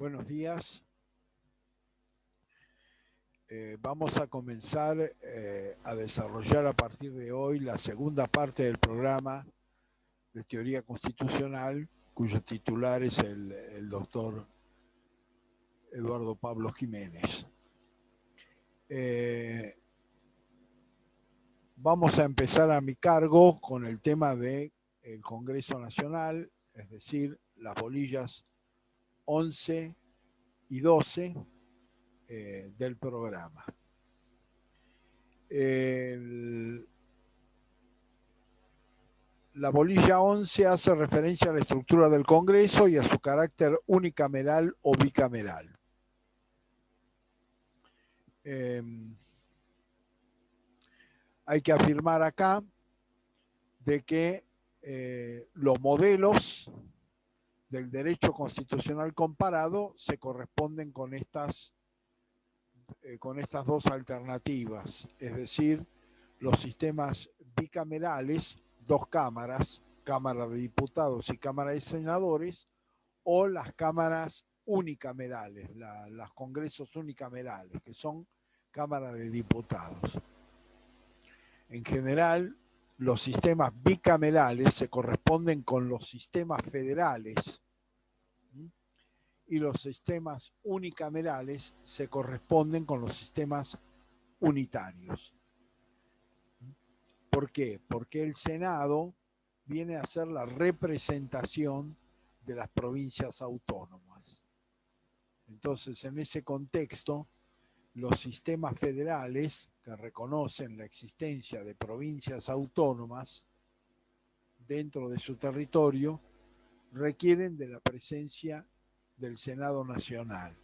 Buenos días. Vamos a comenzar a desarrollar a partir de hoy la segunda parte del programa de teoría constitucional, cuyo titular es el doctor Eduardo Pablo Jiménez. Vamos a empezar a mi cargo con el tema del Congreso Nacional, es decir, las bolillas 11 y 12 del programa. La bolilla 11 hace referencia a la estructura del Congreso y a su carácter unicameral o bicameral. Hay que afirmar acá de que los modelos del derecho constitucional comparado se corresponden con estas dos alternativas, es decir, los sistemas bicamerales, dos cámaras, Cámara de Diputados y Cámara de Senadores, o las cámaras unicamerales, los congresos unicamerales, que son Cámara de Diputados. En general, los sistemas bicamerales se corresponden con los sistemas federales y los sistemas unicamerales se corresponden con los sistemas unitarios. ¿Por qué? Porque el Senado viene a ser la representación de las provincias autónomas. Entonces, en ese contexto, los sistemas federales que reconocen la existencia de provincias autónomas dentro de su territorio requieren de la presencia del Senado Nacional.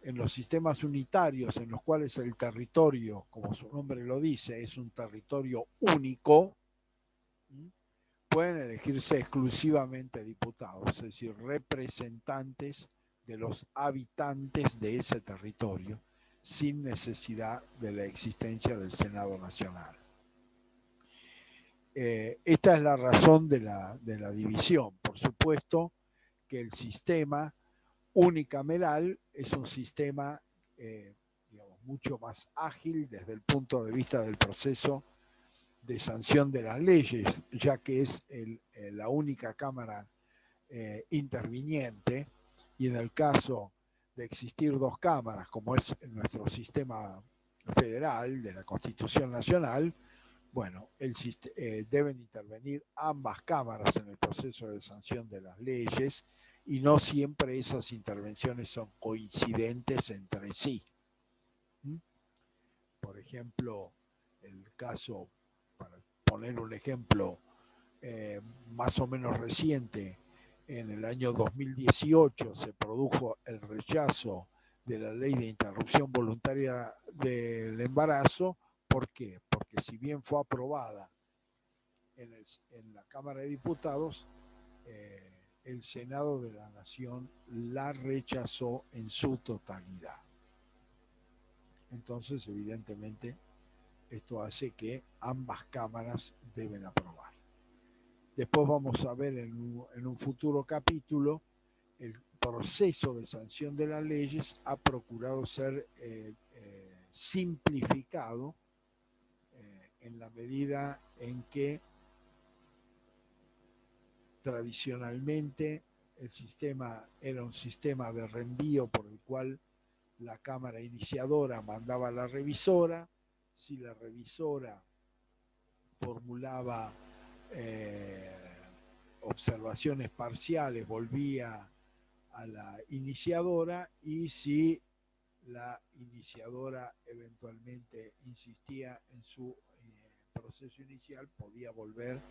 En los sistemas unitarios, en los cuales el territorio, como su nombre lo dice, es un territorio único, pueden elegirse exclusivamente diputados, es decir, representantes de los habitantes de ese territorio, sin necesidad de la existencia del Senado Nacional. Esta es la razón de la división. Por supuesto que el sistema unicameral es un sistema digamos, mucho más ágil desde el punto de vista del proceso de sanción de las leyes, ya que es la única cámara interviniente, y en el caso de existir dos cámaras, como es nuestro sistema federal de la Constitución Nacional, bueno, deben intervenir ambas cámaras en el proceso de sanción de las leyes, y no siempre esas intervenciones son coincidentes entre sí. Por ejemplo, el caso, para poner un ejemplo más o menos reciente, en el año 2018 se produjo el rechazo de la ley de interrupción voluntaria del embarazo. ¿Por qué? Porque si bien fue aprobada en la Cámara de Diputados, el Senado de la Nación la rechazó en su totalidad. Entonces, evidentemente, esto hace que ambas cámaras deben aprobar. Después vamos a ver en un futuro capítulo el proceso de sanción de las leyes ha procurado ser simplificado en la medida en que tradicionalmente el sistema era un sistema de reenvío por el cual la Cámara iniciadora mandaba a la revisora. Si la revisora formulaba observaciones parciales, volvía a la iniciadora, y si la iniciadora eventualmente insistía en su proceso inicial, podía volver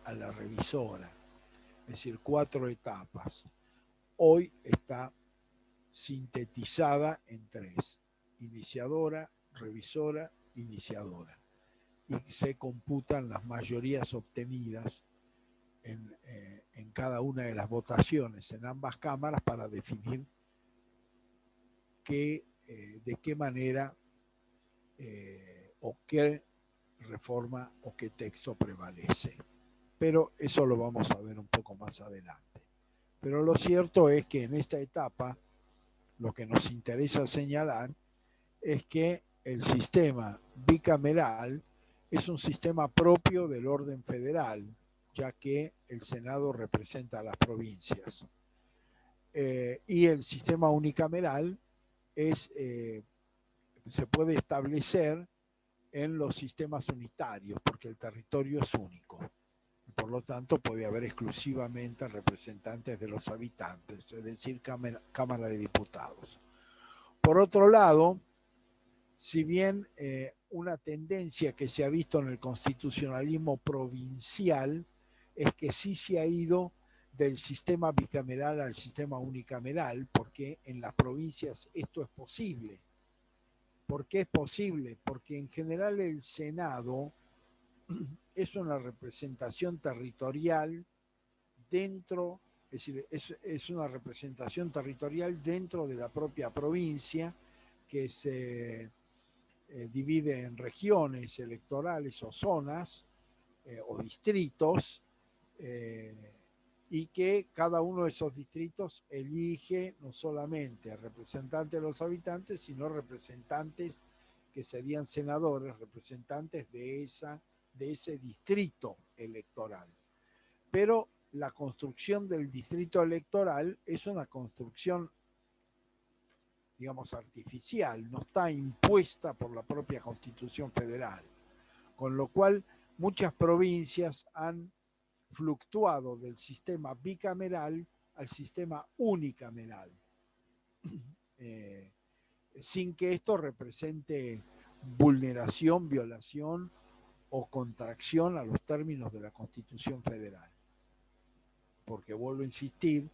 a la revisora. Es decir, 4 etapas. Hoy está sintetizada en 3: iniciadora, revisora, iniciadora, y se computan las mayorías obtenidas en cada una de las votaciones en ambas cámaras para definir de qué manera o qué reforma o qué texto prevalece. Pero eso lo vamos a ver un poco más adelante. Pero lo cierto es que en esta etapa lo que nos interesa señalar es que el sistema bicameral es un sistema propio del orden federal, ya que el Senado representa a las provincias. Y el sistema unicameral se puede establecer en los sistemas unitarios, porque el territorio es único. Por lo tanto, puede haber exclusivamente representantes de los habitantes, es decir, Cámara de Diputados. Por otro lado, si bien una tendencia que se ha visto en el constitucionalismo provincial es que sí se ha ido del sistema bicameral al sistema unicameral, porque en las provincias esto es posible. ¿Por qué es posible? Porque en general el Senado es una representación territorial dentro, es decir, es una representación territorial dentro de la propia provincia que se divide en regiones electorales o zonas o distritos y que cada uno de esos distritos elige no solamente representantes de los habitantes, sino representantes que serían senadores, representantes de ese distrito electoral. Pero la construcción del distrito electoral es una construcción, digamos, artificial, no está impuesta por la propia Constitución Federal, con lo cual muchas provincias han fluctuado del sistema bicameral al sistema unicameral, sin que esto represente vulneración, violación o contracción a los términos de la Constitución Federal. Porque vuelvo a insistir,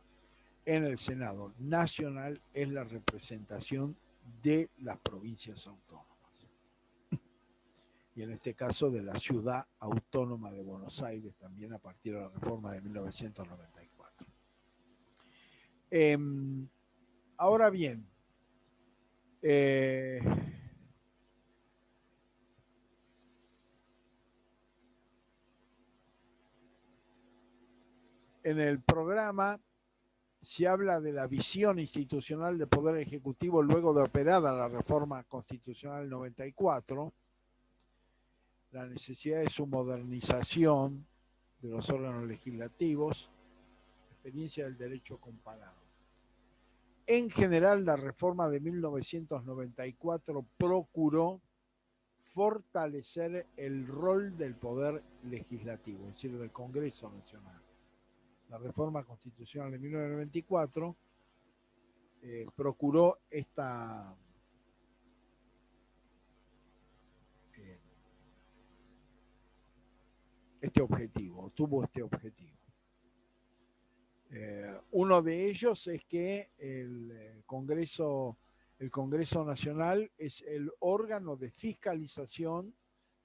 en el Senado Nacional es la representación de las provincias autónomas. Y en este caso de la Ciudad Autónoma de Buenos Aires, también a partir de la reforma de 1994. Ahora bien, en el programa se habla de la visión institucional del Poder Ejecutivo luego de operada la reforma constitucional 94, la necesidad de su modernización de los órganos legislativos, experiencia del derecho comparado. En general, la reforma de 1994 procuró fortalecer el rol del Poder Legislativo, es decir, del Congreso Nacional. La reforma constitucional de 1994 procuró este objetivo, tuvo este objetivo. Uno de ellos es que el Congreso Nacional es el órgano de fiscalización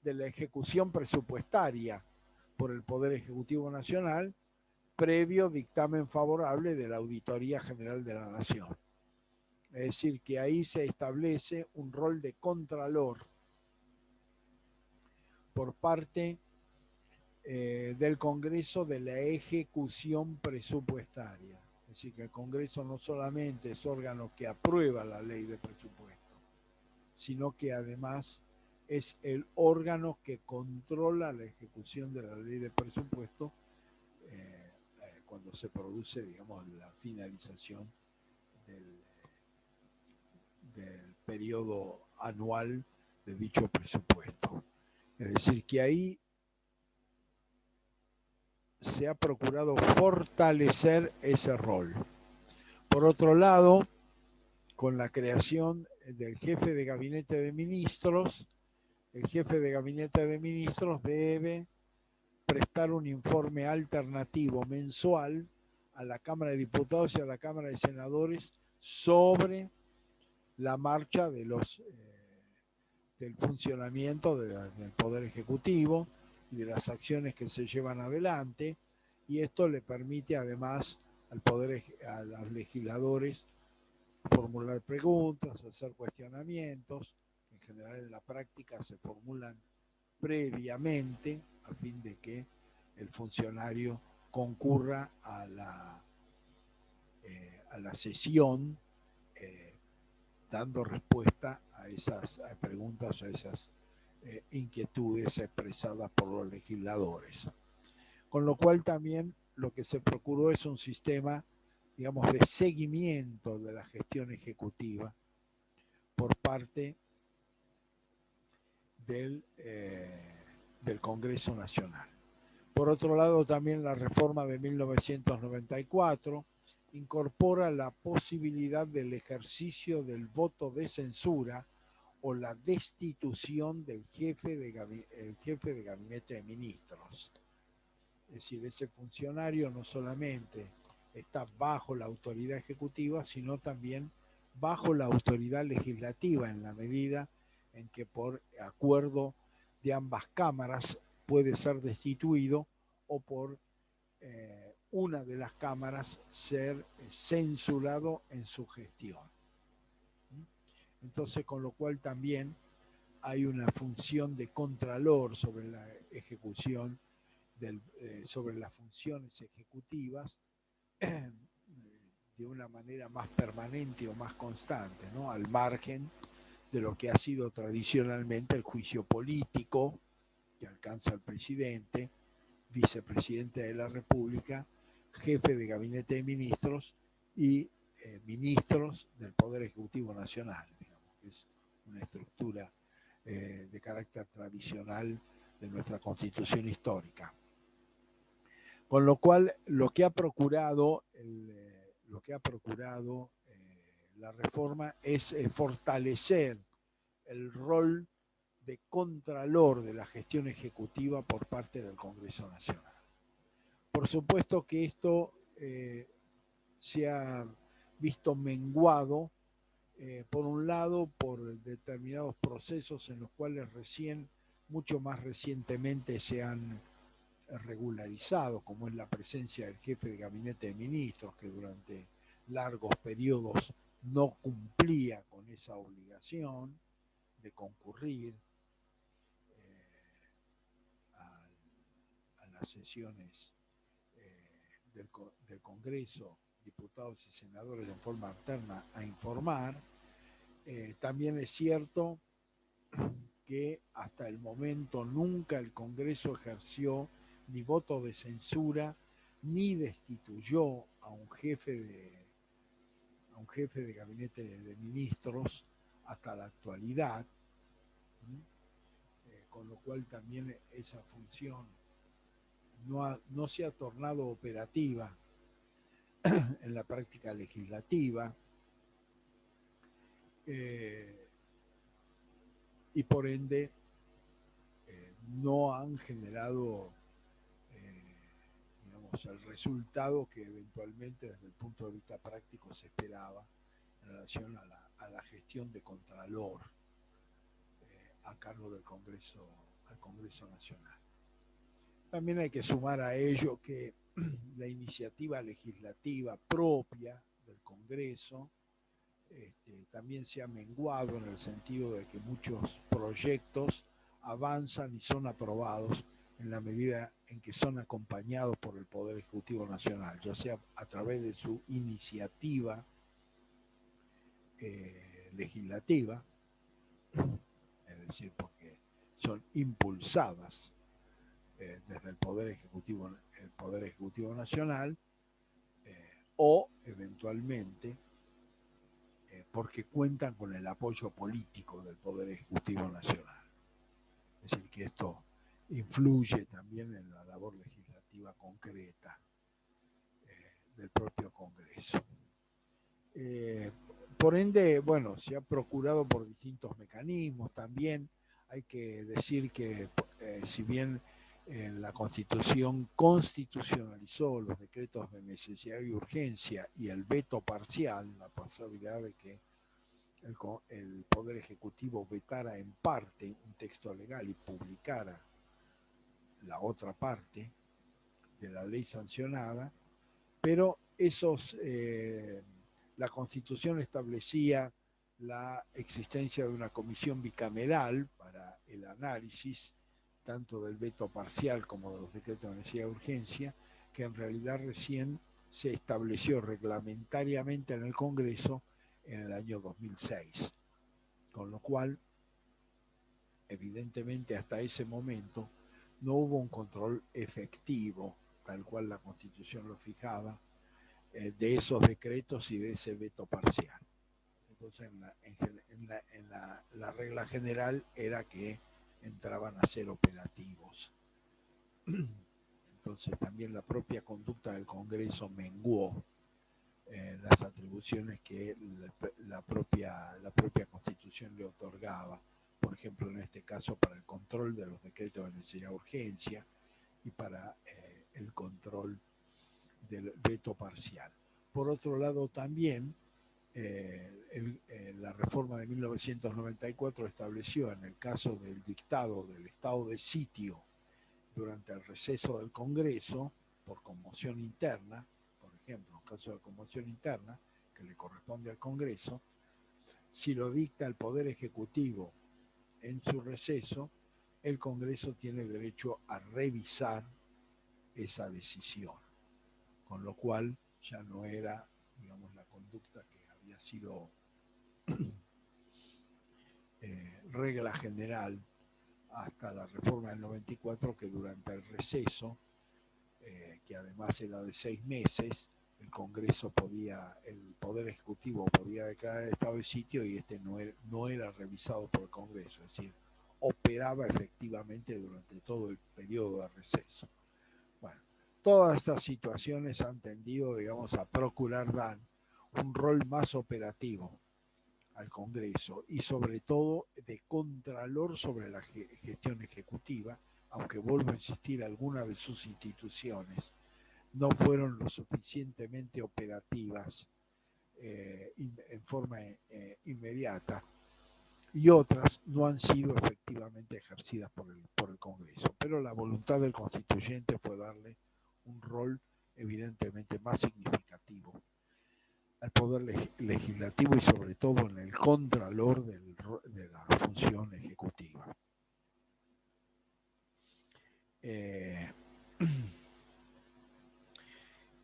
de la ejecución presupuestaria por el Poder Ejecutivo Nacional, previo dictamen favorable de la Auditoría General de la Nación. Es decir, que ahí se establece un rol de contralor por parte del Congreso de la ejecución presupuestaria. Es decir, que el Congreso no solamente es órgano que aprueba la ley de presupuesto, sino que además es el órgano que controla la ejecución de la ley de presupuesto cuando se produce, digamos, la finalización del periodo anual de dicho presupuesto. Es decir, que ahí se ha procurado fortalecer ese rol. Por otro lado, con la creación del jefe de gabinete de ministros, el jefe de gabinete de ministros debe prestar un informe alternativo mensual a la Cámara de Diputados y a la Cámara de Senadores sobre la marcha de del funcionamiento del Poder Ejecutivo y de las acciones que se llevan adelante, y esto le permite además a los legisladores formular preguntas, hacer cuestionamientos, que en general en la práctica se formulan previamente a fin de que el funcionario concurra a la sesión dando respuesta a esas preguntas, a esas inquietudes expresadas por los legisladores. Con lo cual también lo que se procuró es un sistema, digamos, de seguimiento de la gestión ejecutiva por parte del Congreso Nacional. Por otro lado, también la reforma de 1994 incorpora la posibilidad del ejercicio del voto de censura o la destitución del jefe de gabinete de ministros. Es decir, ese funcionario no solamente está bajo la autoridad ejecutiva, sino también bajo la autoridad legislativa, en la medida en que por acuerdo de ambas cámaras puede ser destituido o por una de las cámaras ser censurado en su gestión. Entonces, con lo cual también hay una función de contralor sobre la ejecución, sobre las funciones ejecutivas de una manera más permanente o más constante, ¿no? Al margen de lo que ha sido tradicionalmente el juicio político que alcanza al presidente, vicepresidente de la República, jefe de gabinete de ministros y ministros del Poder Ejecutivo Nacional, digamos, que es una estructura de carácter tradicional de nuestra Constitución histórica. Con lo cual, lo que ha procurado la reforma es fortalecer el rol de contralor de la gestión ejecutiva por parte del Congreso Nacional. Por supuesto que esto se ha visto menguado, por un lado, por determinados procesos en los cuales mucho más recientemente se han regularizado, como es la presencia del jefe de gabinete de ministros, que durante largos periodos no cumplía con esa obligación de concurrir a las sesiones del Congreso, diputados y senadores en forma alterna a informar. También es cierto que hasta el momento nunca el Congreso ejerció ni voto de censura ni destituyó a un jefe de gabinete de ministros hasta la actualidad, con lo cual también esa función no se ha tornado operativa en la práctica legislativa, y por ende no han generado el resultado que eventualmente desde el punto de vista práctico se esperaba en relación a la gestión de contralor a cargo del al Congreso Nacional. También hay que sumar a ello que la iniciativa legislativa propia del Congreso también se ha menguado, en el sentido de que muchos proyectos avanzan y son aprobados en la medida en que son acompañados por el Poder Ejecutivo Nacional, ya sea a través de su iniciativa legislativa, es decir, porque son impulsadas desde el Poder Ejecutivo Nacional, o eventualmente porque cuentan con el apoyo político del Poder Ejecutivo Nacional. Es decir, que esto influye también en la labor legislativa concreta del propio Congreso. Por ende, bueno, se ha procurado por distintos mecanismos. También hay que decir que si bien la Constitución constitucionalizó los decretos de necesidad y urgencia y el veto parcial, la posibilidad de que el Poder Ejecutivo vetara en parte un texto legal y publicara la otra parte de la ley sancionada, pero la Constitución establecía la existencia de una comisión bicameral para el análisis tanto del veto parcial como de los decretos de necesidad y urgencia, que en realidad recién se estableció reglamentariamente en el Congreso en el año 2006. Con lo cual, evidentemente, hasta ese momento no hubo un control efectivo, tal cual la Constitución lo fijaba, de esos decretos y de ese veto parcial. Entonces, la regla general era que entraban a ser operativos. Entonces, también la propia conducta del Congreso menguó las atribuciones que la propia Constitución le otorgaba, por ejemplo, en este caso, para el control de los decretos de necesidad de urgencia y para el control del veto parcial. Por otro lado, también la reforma de 1994 estableció, en el caso del dictado del estado de sitio durante el receso del Congreso, por conmoción interna, por ejemplo, en caso de conmoción interna, que le corresponde al Congreso, si lo dicta el Poder Ejecutivo en su receso, el Congreso tiene derecho a revisar esa decisión, con lo cual ya no era, digamos, la conducta que había sido regla general hasta la reforma del 94, que durante el receso, que además era de 6 meses, el Congreso el Poder Ejecutivo podía declarar el estado de sitio y no era revisado por el Congreso, es decir, operaba efectivamente durante todo el periodo de receso. Bueno, todas estas situaciones han tendido, digamos, a procurar dar un rol más operativo al Congreso y sobre todo de contralor sobre la gestión ejecutiva, aunque vuelvo a insistir, algunas de sus instituciones no fueron lo suficientemente operativas en forma inmediata, y otras no han sido efectivamente ejercidas por el Congreso. Pero la voluntad del constituyente fue darle un rol evidentemente más significativo al poder legislativo y sobre todo en el contralor de la función ejecutiva.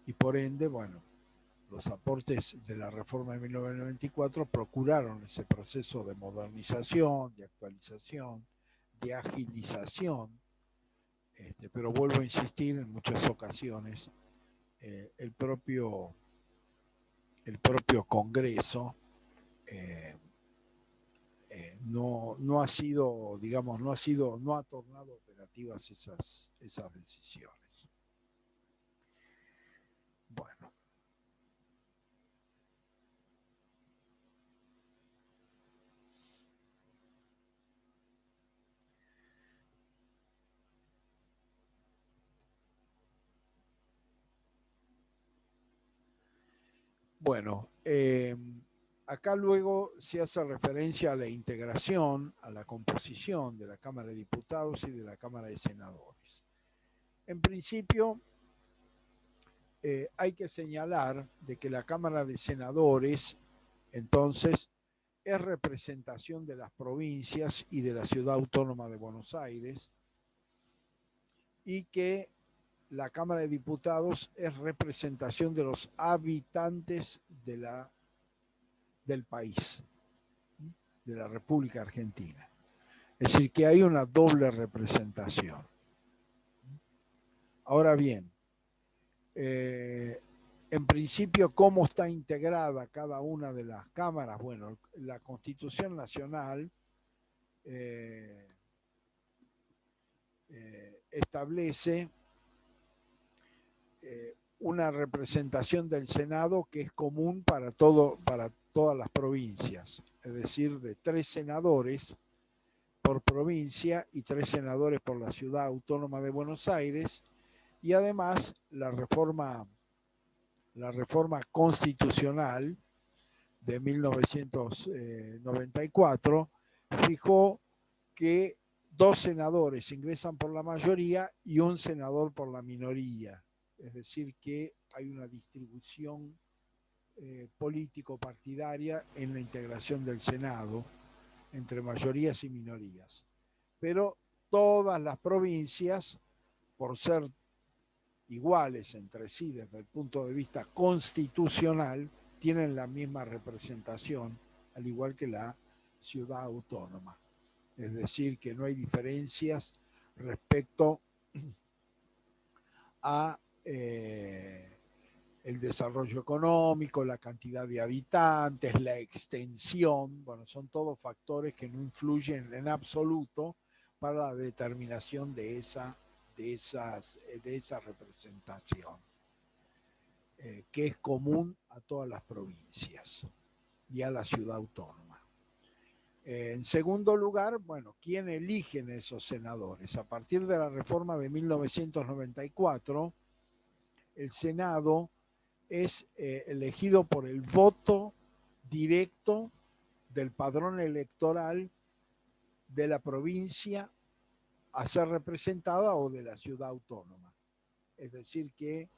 Y por ende, bueno, los aportes de la reforma de 1994 procuraron ese proceso de modernización, de actualización, de agilización, pero vuelvo a insistir, en muchas ocasiones el propio Congreso no ha sido, digamos, no ha tornado operativas esas decisiones. Bueno. Bueno, acá luego se hace referencia a la integración, a la composición de la Cámara de Diputados y de la Cámara de Senadores. En principio, hay que señalar de que la Cámara de Senadores, entonces, es representación de las provincias y de la Ciudad Autónoma de Buenos Aires, y que la Cámara de Diputados es representación de los habitantes del país, de la República Argentina. Es decir, que hay una doble representación. Ahora bien, en principio, ¿cómo está integrada cada una de las cámaras? Bueno, la Constitución Nacional establece una representación del Senado que es común para todas las provincias, es decir, de 3 senadores por provincia y 3 senadores por la Ciudad Autónoma de Buenos Aires, y además la reforma constitucional de 1994 fijó que 2 senadores ingresan por la mayoría y 1 senador por la minoría. Es decir, que hay una distribución político-partidaria en la integración del Senado entre mayorías y minorías. Pero todas las provincias, por ser iguales entre sí desde el punto de vista constitucional, tienen la misma representación, al igual que la ciudad autónoma. Es decir, que no hay diferencias respecto a el desarrollo económico, la cantidad de habitantes, la extensión. Bueno, son todos factores que no influyen en absoluto para la determinación de esa representación, que es común a todas las provincias y a la ciudad autónoma. En segundo lugar, bueno, ¿quién eligen esos senadores? A partir de la reforma de 1994, el Senado es elegido por el voto directo del padrón electoral de la provincia a ser representada o de la ciudad autónoma. Es decir, que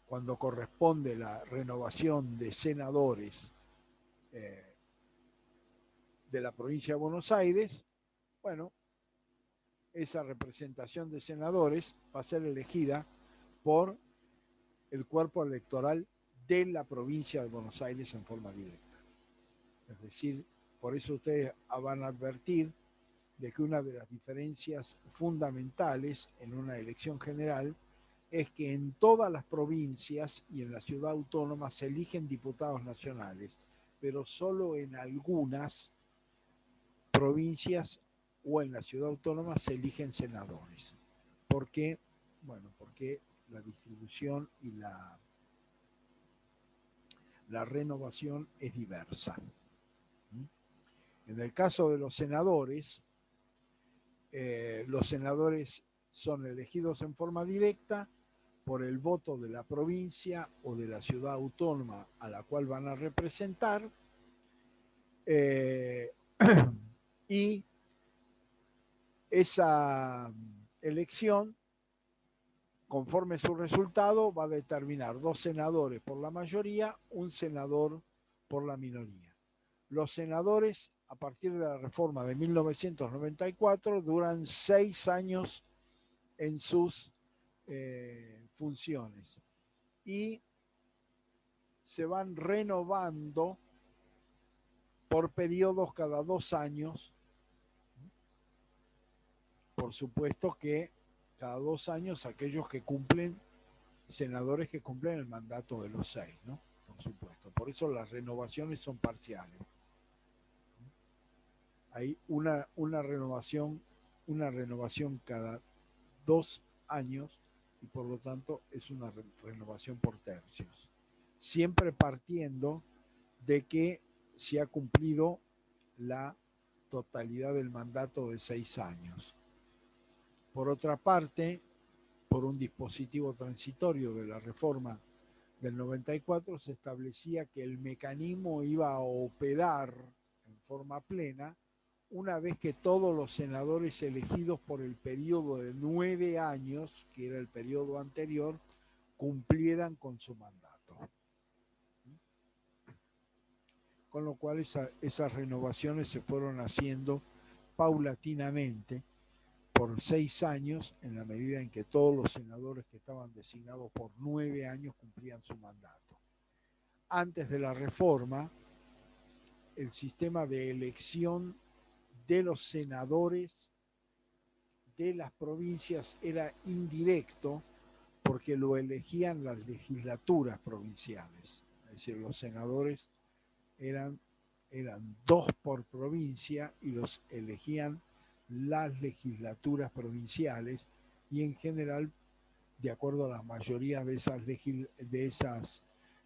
cuando corresponde la renovación de senadores de la provincia de Buenos Aires, bueno, esa representación de senadores va a ser elegida por el cuerpo electoral de la provincia de Buenos Aires en forma directa. Es decir, por eso ustedes van a advertir de que una de las diferencias fundamentales en una elección general es que en todas las provincias y en la ciudad autónoma se eligen diputados nacionales, pero solo en algunas provincias o en la ciudad autónoma se eligen senadores. ¿Por qué? Bueno, porque la distribución y la renovación es diversa. En el caso de los senadores son elegidos en forma directa por el voto de la provincia o de la ciudad autónoma a la cual van a representar, y esa elección, conforme su resultado, va a determinar 2 senadores por la mayoría, 1 senador por la minoría. Los senadores, a partir de la reforma de 1994, duran 6 años en sus funciones y se van renovando por periodos cada 2 años. Por supuesto que cada 2 años aquellos que cumplen, senadores que cumplen el mandato de los 6, ¿no? Por supuesto. Por eso las renovaciones son parciales. Hay una renovación cada 2 años y por lo tanto es una renovación por tercios. Siempre partiendo de que se ha cumplido la totalidad del mandato de 6 años. Por otra parte, por un dispositivo transitorio de la reforma del 94, se establecía que el mecanismo iba a operar en forma plena una vez que todos los senadores elegidos por el periodo de 9 años, que era el periodo anterior, cumplieran con su mandato. Con lo cual esas renovaciones se fueron haciendo paulatinamente por 6 años, en la medida en que todos los senadores que estaban designados por 9 años cumplían su mandato. Antes de la reforma, el sistema de elección de los senadores de las provincias era indirecto porque lo elegían las legislaturas provinciales. Es decir, los senadores eran 2 por provincia y los elegían las legislaturas provinciales y en general, de acuerdo a la mayoría de esas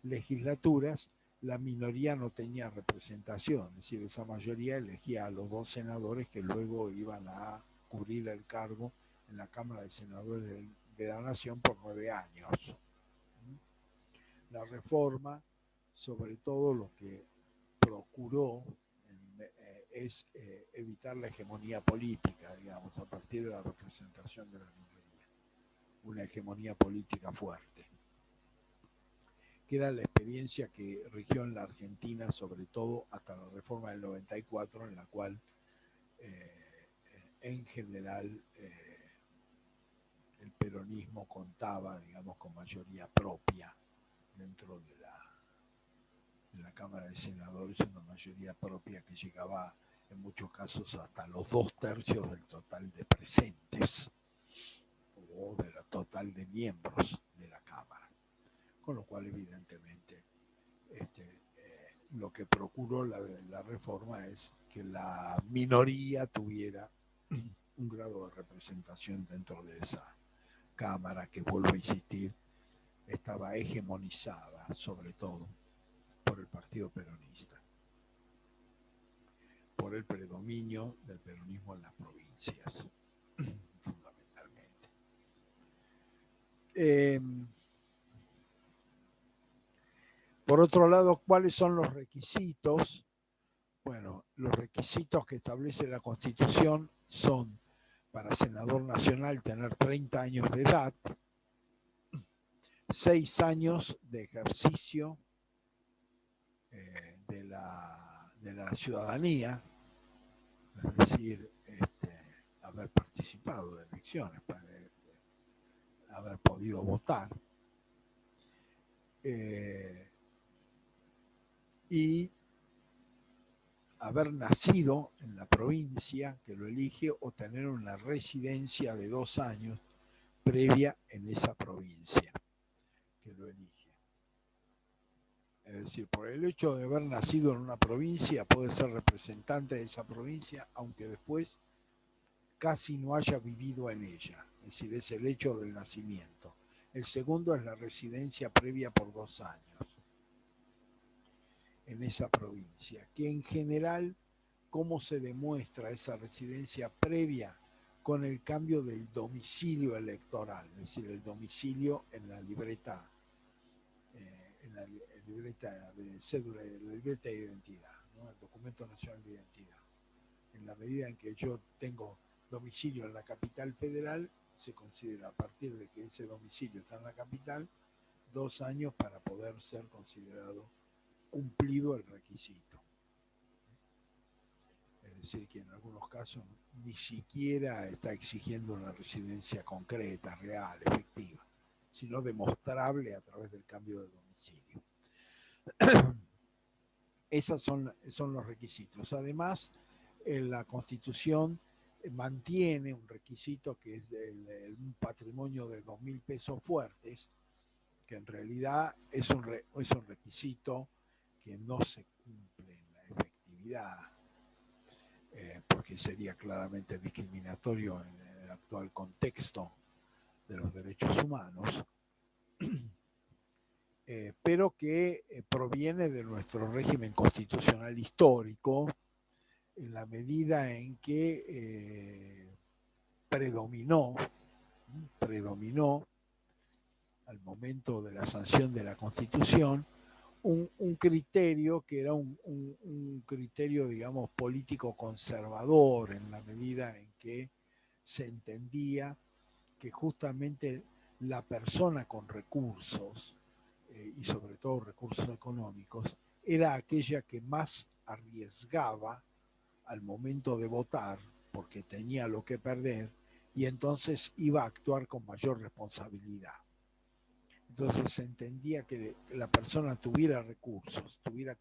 legislaturas, la minoría no tenía representación, es decir, esa mayoría elegía a los 2 senadores que luego iban a cubrir el cargo en la Cámara de Senadores de la Nación por 9 años. La reforma, sobre todo, lo que procuró es evitar la hegemonía política, digamos, a partir de la representación de la minoría, una hegemonía política fuerte, que era la experiencia que rigió en la Argentina, sobre todo hasta la reforma del 94, en la cual en general el peronismo contaba, digamos, con mayoría propia dentro Cámara de Senadores una mayoría propia que llegaba en muchos casos hasta los 2/3 del total de presentes o del total de miembros de la Cámara. Con lo cual, evidentemente, lo que procuró la reforma es que la minoría tuviera un grado de representación dentro de esa Cámara que, vuelvo a insistir, estaba hegemonizada sobre todo por el Partido Peronista, por el predominio del peronismo en las provincias, fundamentalmente. Por otro lado, ¿cuáles son los requisitos? Bueno, los requisitos que establece la Constitución son para senador nacional tener 30 años de edad, 6 años de ejercicio de la ciudadanía, es decir, haber participado de elecciones, haber podido votar, y haber nacido en la provincia que lo elige o tener una residencia de 2 años previa en esa provincia que lo elige. Es decir, por el hecho de haber nacido en una provincia puede ser representante de esa provincia, aunque después casi no haya vivido en ella. Es decir, es el hecho del nacimiento. El segundo es la residencia previa por 2 años en esa provincia, que en general, ¿cómo se demuestra esa residencia previa? Con el cambio del domicilio electoral, es decir, el domicilio en la libreta, de cédula, la libreta de identidad, ¿no? El documento nacional de identidad. En la medida en que yo tengo domicilio en la capital federal, se considera a partir de que ese domicilio está en la capital, 2 años para poder ser considerado cumplido el requisito. Es decir, que en algunos casos ni siquiera está exigiendo una residencia concreta, real, efectiva, sino demostrable a través del cambio de domicilio. Esos son los requisitos. Además, la Constitución mantiene un requisito que es un patrimonio de 2.000 pesos fuertes, que en realidad es un requisito que no se cumple en la efectividad, porque sería claramente discriminatorio en el actual contexto de los derechos humanos, pero que proviene de nuestro régimen constitucional histórico, en la medida en que predominó al momento de la sanción de la Constitución un criterio que era un criterio, digamos, político conservador, en la medida en que se entendía que justamente la persona con recursos, y sobre todo recursos económicos, era aquella que más arriesgaba al momento de votar, porque tenía lo que perder, y entonces iba a actuar con mayor responsabilidad. Entonces se entendía que la persona tuviera recursos, tuviera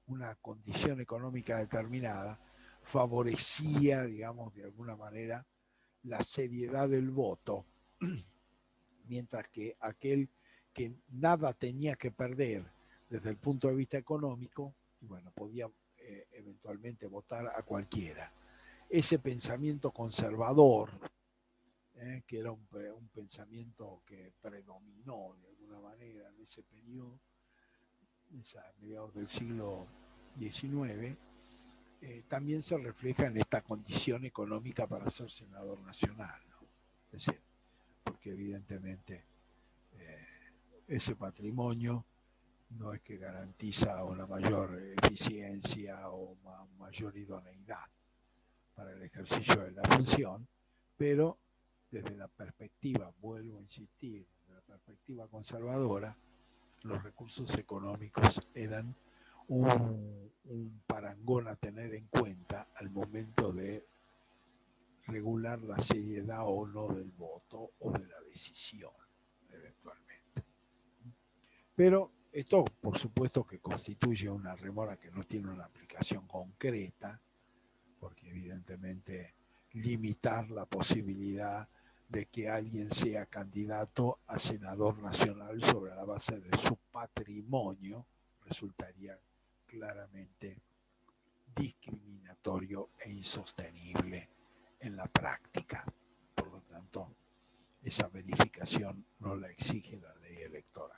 una condición económica determinada, favorecía, digamos, de alguna manera, la seriedad del voto, mientras que aquel que nada tenía que perder desde el punto de vista económico, y bueno, podía eventualmente votar a cualquiera. Ese pensamiento conservador, que era un pensamiento que predominó de alguna manera en ese periodo, a mediados del siglo XIX, también se refleja en esta condición económica para ser senador nacional, ¿no? Es decir, porque evidentemente ese patrimonio no es que garantiza una mayor eficiencia o mayor idoneidad para el ejercicio de la función, pero desde la perspectiva, vuelvo a insistir, desde la perspectiva conservadora, los recursos económicos eran un parangón a tener en cuenta al momento de regular la seriedad o no del voto o de la decisión, eventualmente. Pero Esto, por supuesto, que constituye una rémora que no tiene una aplicación concreta, porque evidentemente limitar la posibilidad de que alguien sea candidato a senador nacional sobre la base de su patrimonio resultaría claramente discriminatorio e insostenible en la práctica. Por lo tanto, esa verificación no la exige la ley electoral.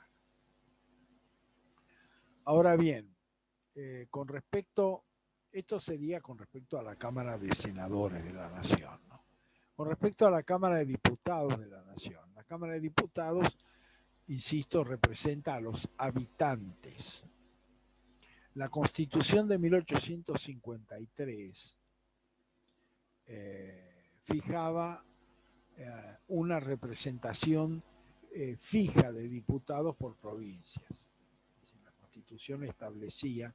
Ahora bien, con respecto, esto sería con respecto a la Cámara de Senadores de la Nación, ¿no? Con respecto a la Cámara de Diputados de la Nación, la Cámara de Diputados, insisto, representa a los habitantes. La Constitución de 1853 fijaba una representación fija de diputados por provincias. La Constitución establecía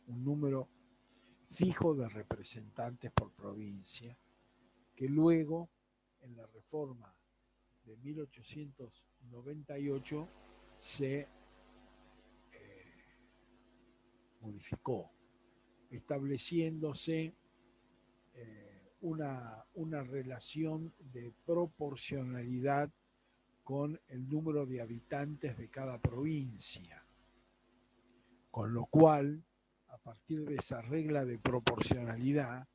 un número fijo de representantes por provincia, que luego, en la reforma de 1898, se modificó, estableciéndose una relación de proporcionalidad con el número de habitantes de cada provincia, con lo cual, a partir de esa regla de proporcionalidad,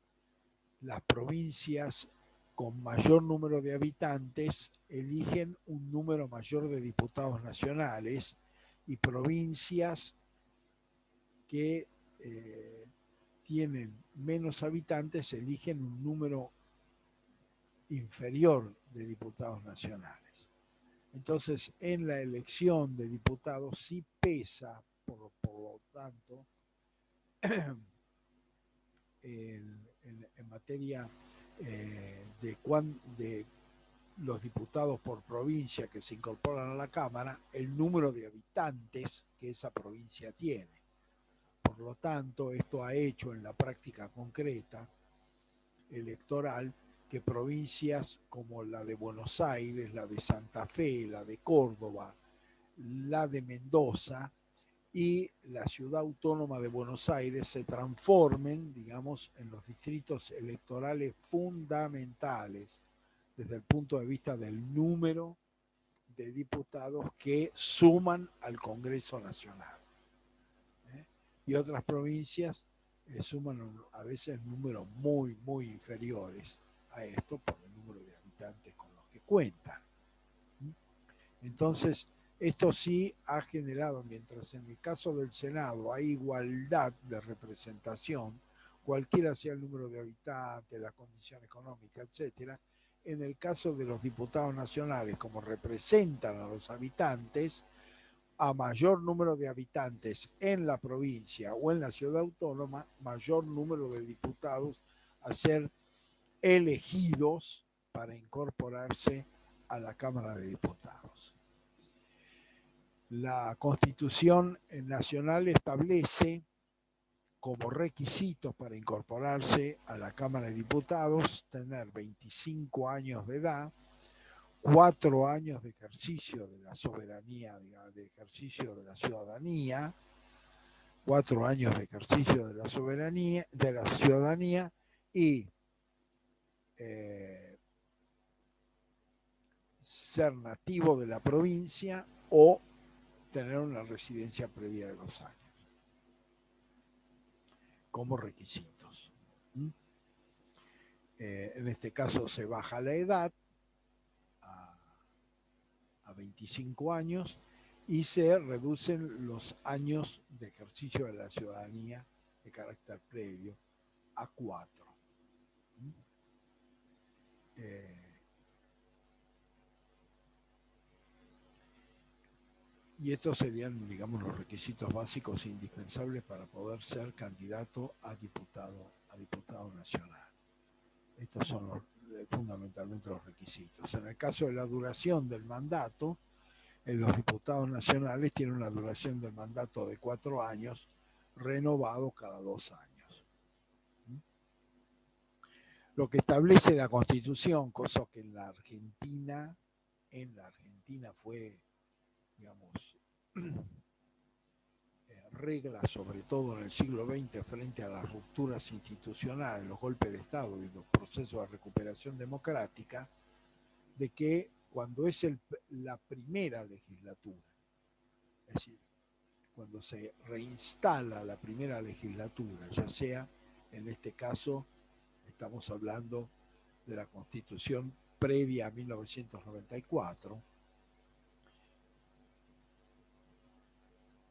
las provincias con mayor número de habitantes eligen un número mayor de diputados nacionales, y provincias que tienen menos habitantes eligen un número inferior de diputados nacionales. Entonces, en la elección de diputados sí pesa, por lo tanto, en materia de los diputados por provincia que se incorporan a la Cámara, el número de habitantes que esa provincia tiene. Por lo tanto, esto ha hecho en la práctica concreta electoral que provincias como la de Buenos Aires, la de Santa Fe, la de Córdoba, la de Mendoza y la Ciudad Autónoma de Buenos Aires se transformen, digamos, en los distritos electorales fundamentales desde el punto de vista del número de diputados que suman al Congreso Nacional. Y otras provincias suman a veces números muy, muy inferiores a esto por el número de habitantes con los que cuentan. Entonces, esto sí ha generado, mientras en el caso del Senado hay igualdad de representación, cualquiera sea el número de habitantes, la condición económica, etcétera, en el caso de los diputados nacionales, como representan a los habitantes, a mayor número de habitantes en la provincia o en la ciudad autónoma, mayor número de diputados a ser elegidos para incorporarse a la Cámara de Diputados. La Constitución Nacional establece como requisitos para incorporarse a la Cámara de Diputados tener 25 años de edad, 4 años de ejercicio de la soberanía, de ejercicio de la ciudadanía, 4 años de ejercicio de la soberanía, de la ciudadanía, y ser nativo de la provincia o tener una residencia previa de 2 años como requisitos. En este caso se baja la edad a 25 años y se reducen los años de ejercicio de la ciudadanía de carácter previo a 4. Y estos serían, digamos, los requisitos básicos e indispensables para poder ser candidato a diputado nacional. Estos son fundamentalmente los requisitos. En el caso de la duración del mandato, los diputados nacionales tienen una duración del mandato de 4 años, renovado cada 2 años. Lo que establece la Constitución, cosa que en la Argentina fue, digamos, regla, sobre todo en el siglo XX, frente a las rupturas institucionales, los golpes de Estado y los procesos de recuperación democrática, de que cuando es la primera legislatura, es decir, cuando se reinstala la primera legislatura, ya sea, en este caso, estamos hablando de la Constitución previa a 1994,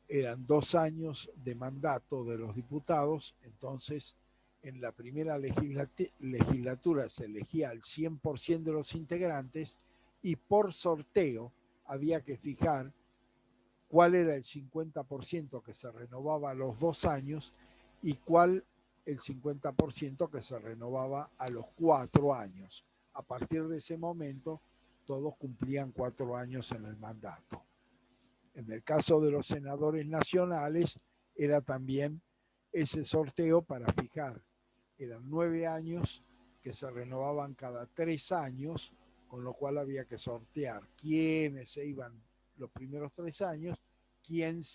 eran 2 años de mandato de los diputados, entonces en la primera legislatura se elegía al 100% de los integrantes y por sorteo había que fijar cuál era el 50% que se renovaba a los 2 años y cuál el 50% que se renovaba a los 4 años. A partir de ese momento, todos cumplían 4 años en el mandato. En el caso de los senadores nacionales, era también ese sorteo para fijar. Eran 9 años que se renovaban cada 3 años, con lo cual había que sortear quiénes se iban los primeros 3 años, quiénes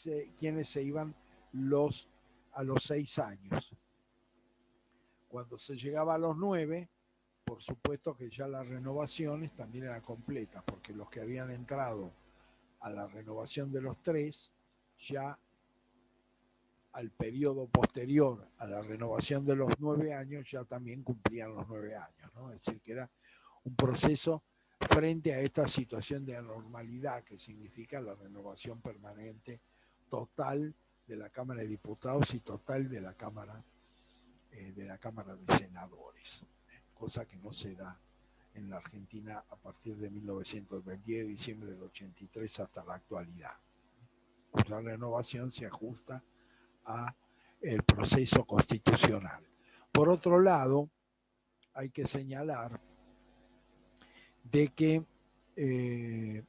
se iban a los 6 años. Cuando se llegaba a los 9, por supuesto que ya las renovaciones también eran completas, porque los que habían entrado a la renovación de los 3, ya al periodo posterior a la renovación de los 9 años, ya también cumplían los 9 años, ¿no? Es decir, que era un proceso frente a esta situación de anormalidad que significa la renovación permanente total de la Cámara de Diputados y total de la Cámara de Senadores, cosa que no se da en la Argentina a partir de 1900, del 10 de diciembre del 83 hasta la actualidad. La renovación se ajusta a el proceso constitucional. Por otro lado, hay que señalar de que el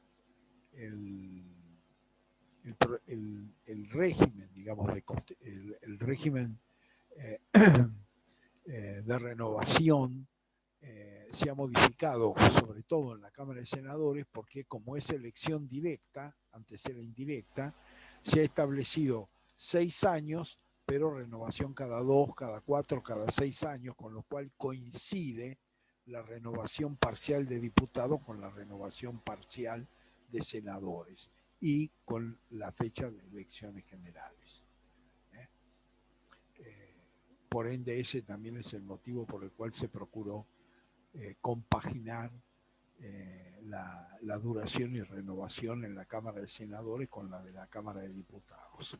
régimen, digamos, el régimen de renovación se ha modificado, sobre todo en la Cámara de Senadores, porque como es elección directa, antes era indirecta, se ha establecido 6 años, pero renovación cada 2, cada 4, cada 6 años, con lo cual coincide la renovación parcial de diputados con la renovación parcial de senadores y con la fecha de elecciones generales. Por ende, ese también es el motivo por el cual se procuró compaginar la duración y renovación en la Cámara de Senadores con la de la Cámara de Diputados,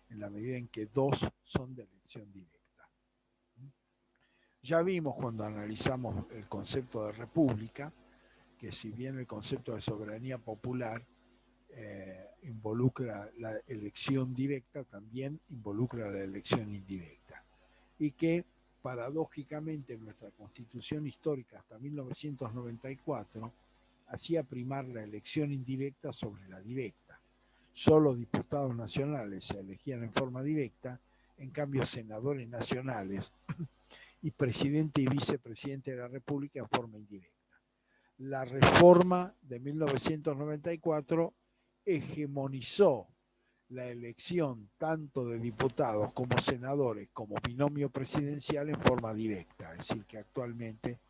en la medida en que 2 son de elección directa. Ya vimos cuando analizamos el concepto de república, que si bien el concepto de soberanía popular involucra la elección directa, también involucra la elección indirecta. Y que paradójicamente nuestra Constitución histórica hasta 1994 hacía primar la elección indirecta sobre la directa. Solo diputados nacionales se elegían en forma directa, en cambio senadores nacionales y presidente y vicepresidente de la República en forma indirecta. La reforma de 1994 hegemonizó la elección tanto de diputados como senadores como binomio presidencial en forma directa, es decir, que actualmente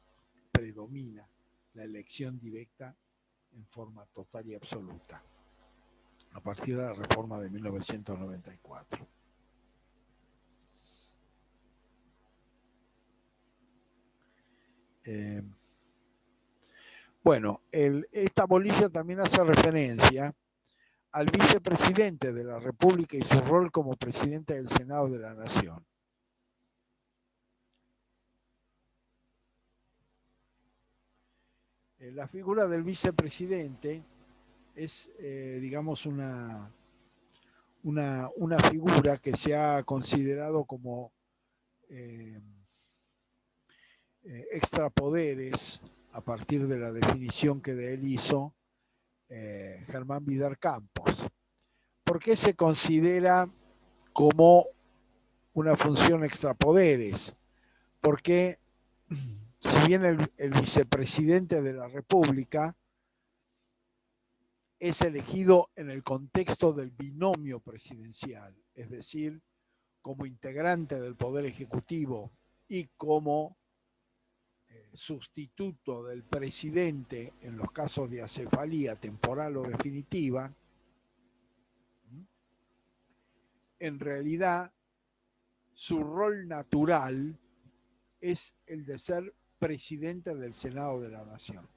predomina la elección directa en forma total y absoluta a partir de la reforma de 1994. Bueno, esta bolilla también hace referencia al vicepresidente de la República y su rol como presidente del Senado de la Nación. La figura del vicepresidente es, digamos, una figura que se ha considerado como extrapoderes a partir de la definición que de él hizo Germán Vidal Campos. ¿Por qué se considera como una función extrapoderes? Porque si bien el vicepresidente de la República es elegido en el contexto del binomio presidencial, es decir, como integrante del Poder Ejecutivo y como sustituto del presidente en los casos de acefalía temporal o definitiva. En realidad, su rol natural es el de ser presidente del Senado de la Nación.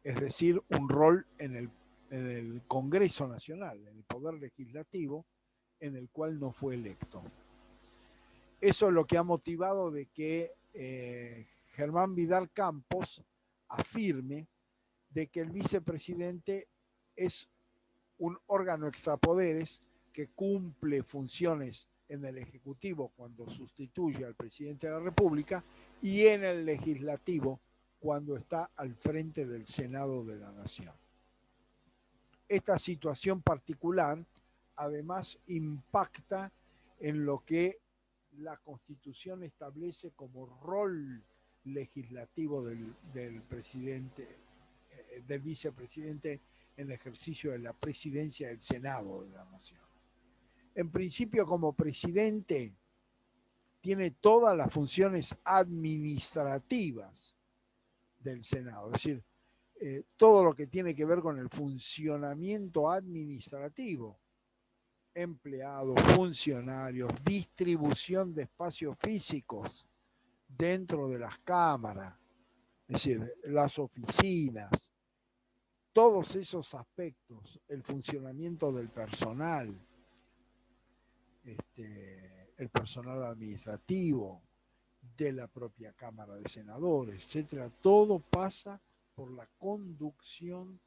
Es decir, un rol en el Congreso Nacional, en el Poder Legislativo, en el cual no fue electo. Eso es lo que ha motivado de que Germán Vidal Campos afirme de que el vicepresidente es un órgano extrapoderes que cumple funciones en el Ejecutivo cuando sustituye al presidente de la República y en el Legislativo cuando está al frente del Senado de la Nación. Esta situación particular además impacta en lo que la Constitución establece como rol legislativo del presidente, del vicepresidente en el ejercicio de la presidencia del Senado de la Nación. En principio, como presidente, tiene todas las funciones administrativas del Senado, es decir, todo lo que tiene que ver con el funcionamiento administrativo, empleados, funcionarios, distribución de espacios físicos dentro de las cámaras, es decir, las oficinas, todos esos aspectos, el funcionamiento del personal, el personal administrativo, de la propia Cámara de Senadores, etcétera, todo pasa por la conducción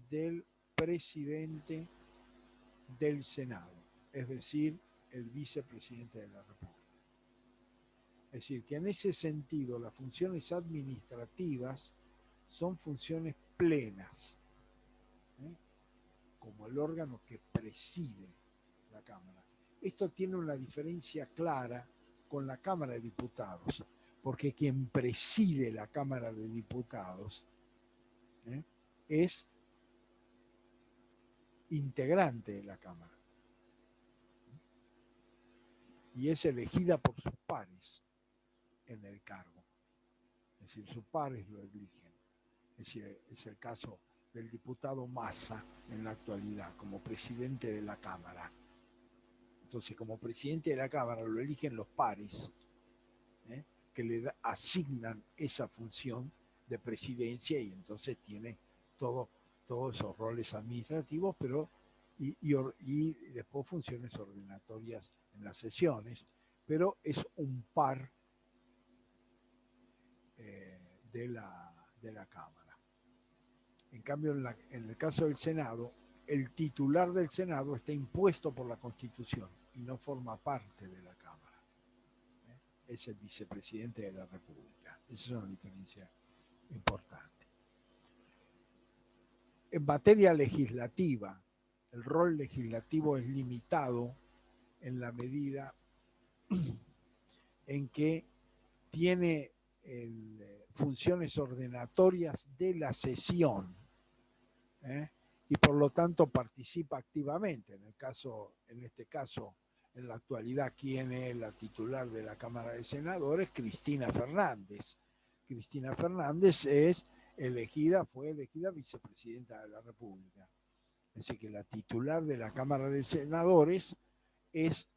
del presidente del Senado, es decir, el vicepresidente de la República. Es decir, que en ese sentido las funciones administrativas son funciones plenas, como el órgano que preside la Cámara. Esto tiene una diferencia clara con la Cámara de Diputados, porque quien preside la Cámara de Diputados es integrante de la Cámara y es elegida por sus pares en el cargo. Es decir, sus pares lo eligen. Es decir, es el caso del diputado Massa en la actualidad como presidente de la Cámara. Entonces, como presidente de la Cámara lo eligen los pares, que le asignan esa función de presidencia y entonces tiene todos esos roles administrativos, pero y después funciones ordenatorias en las sesiones, pero es un par de la Cámara. En cambio, en el caso del Senado, el titular del Senado está impuesto por la Constitución y no forma parte de la Cámara. Es el vicepresidente de la República. Esa es una diferencia importante. En materia legislativa, el rol legislativo es limitado en la medida en que tiene funciones ordenatorias de la sesión, y por lo tanto participa activamente. En este caso, en la actualidad, ¿quién es la titular de la Cámara de Senadores? Cristina Fernández. Cristina Fernández fue elegida vicepresidenta de la República. Es decir, que la titular de la Cámara de Senadores es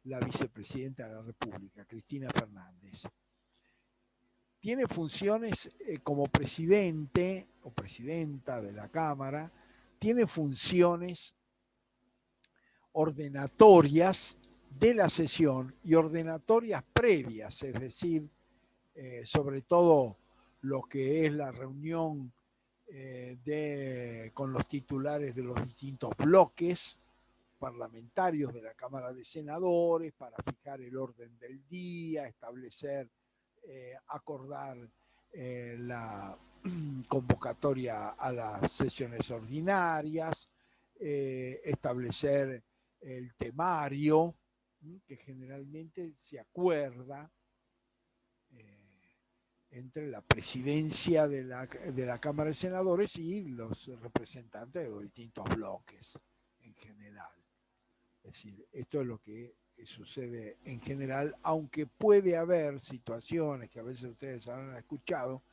la vicepresidenta de la República, Cristina Fernández. Tiene funciones como presidente o presidenta de la Cámara, tiene funciones ordenatorias de la sesión y ordenatorias previas, es decir, sobre todo lo que es la reunión con los titulares de los distintos bloques parlamentarios de la Cámara de Senadores para fijar el orden del día, establecer, acordar la convocatoria a las sesiones ordinarias, establecer el temario, que generalmente se acuerda entre la presidencia de la Cámara de Senadores y los representantes de los distintos bloques en general. Es decir, esto es lo que sucede en general, aunque puede haber situaciones que a veces ustedes habrán escuchado,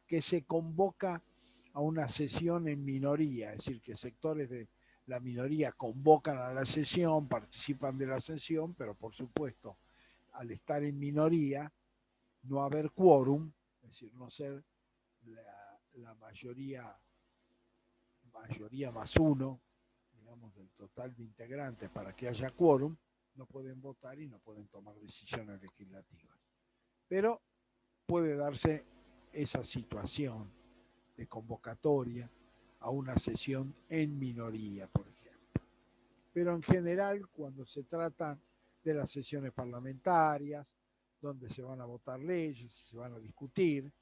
que se convoca a una sesión en minoría, es decir, que sectores de la minoría convocan a la sesión, participan de la sesión, pero por supuesto, al estar en minoría, no haber quórum, es decir, no ser la mayoría más uno, digamos, del total de integrantes para que haya quórum, no pueden votar y no pueden tomar decisiones legislativas. Pero puede darse esa situación de convocatoria a una sesión en minoría, por ejemplo. Pero en general, cuando se trata de las sesiones parlamentarias, donde se van a votar leyes, se van a discutir,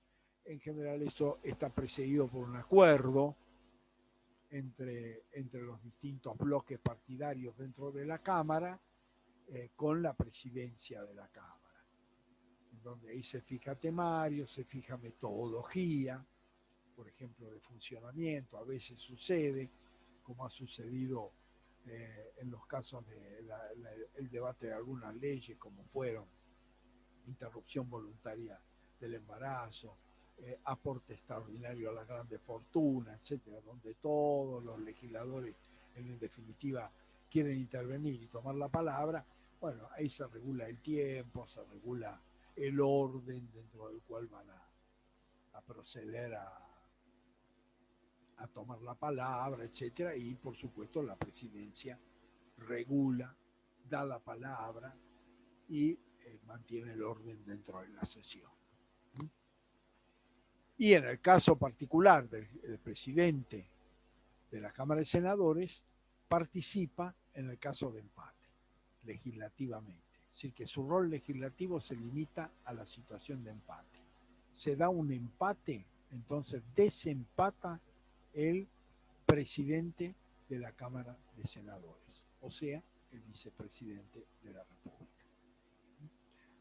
en general eso está precedido por un acuerdo entre los distintos bloques partidarios dentro de la Cámara con la presidencia de la Cámara, donde ahí se fija temario, se fija metodología, por ejemplo, de funcionamiento. A veces sucede, como ha sucedido en los casos del debate de algunas leyes, como fueron interrupción voluntaria del embarazo, aporte extraordinario a las grandes fortunas, etcétera, donde todos los legisladores, en definitiva, quieren intervenir y tomar la palabra. Bueno, ahí se regula el tiempo, se regula el orden dentro del cual van a proceder a tomar la palabra, etcétera, y por supuesto la presidencia regula, da la palabra y mantiene el orden dentro de la sesión. Y en el caso particular del presidente de la Cámara de Senadores, participa en el caso de empate, legislativamente. Es decir, que su rol legislativo se limita a la situación de empate. Se da un empate, entonces desempata el presidente de la Cámara de Senadores, o sea, el vicepresidente de la República,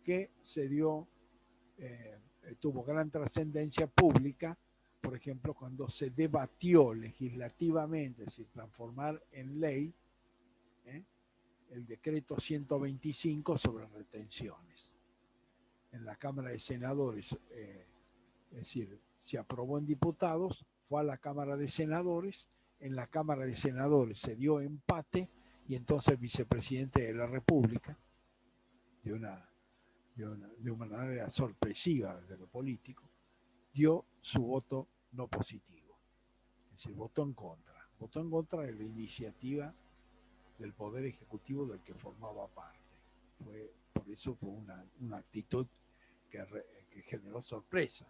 que se dio, tuvo gran trascendencia pública, por ejemplo, cuando se debatió legislativamente, es decir, transformar en ley el decreto 125 sobre retenciones. En la Cámara de Senadores, es decir, se aprobó en diputados, fue a la Cámara de Senadores, en la Cámara de Senadores se dio empate y entonces el vicepresidente de la República, de una manera sorpresiva desde lo político, dio su voto no positivo. Es decir, votó en contra de la iniciativa del Poder Ejecutivo del que formaba parte. Por eso fue una actitud que generó sorpresa.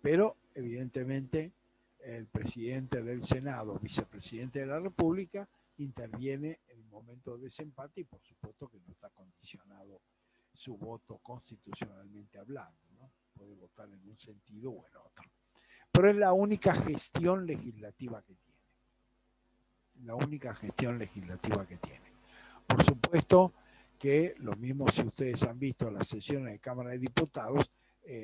Pero evidentemente el presidente del Senado, vicepresidente de la República, interviene en el momento de desempate y por supuesto que no está condicionado su voto constitucionalmente hablando, ¿no? Puede votar en un sentido o en otro. Pero es la única gestión legislativa que tiene. La única gestión legislativa que tiene. Por supuesto que lo mismo si ustedes han visto las sesiones de Cámara de Diputados,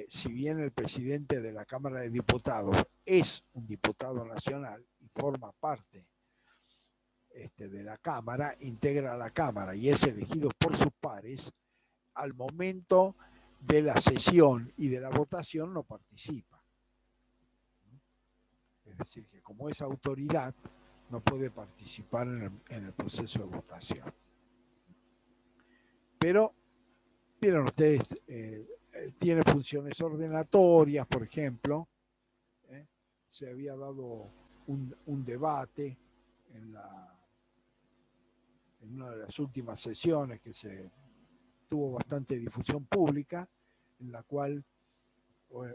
si bien el presidente de la Cámara de Diputados es un diputado nacional y forma parte de la Cámara, integra la Cámara y es elegido por sus pares, al momento de la sesión y de la votación no participa. Es decir, que como es autoridad, no puede participar en el proceso de votación. Pero, vieron ustedes, tiene funciones ordenatorias, por ejemplo. Se había dado un debate en una de las últimas sesiones que se tuvo bastante difusión pública, en la cual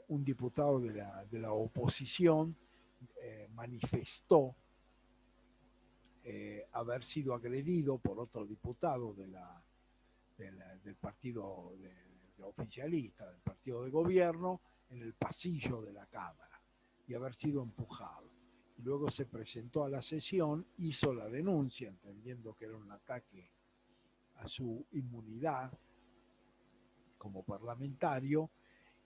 un diputado de la oposición manifestó haber sido agredido por otro diputado del partido de oficialista, del partido de gobierno, en el pasillo de la Cámara y haber sido empujado. Y luego se presentó a la sesión, hizo la denuncia, entendiendo que era un ataque a su inmunidad como parlamentario,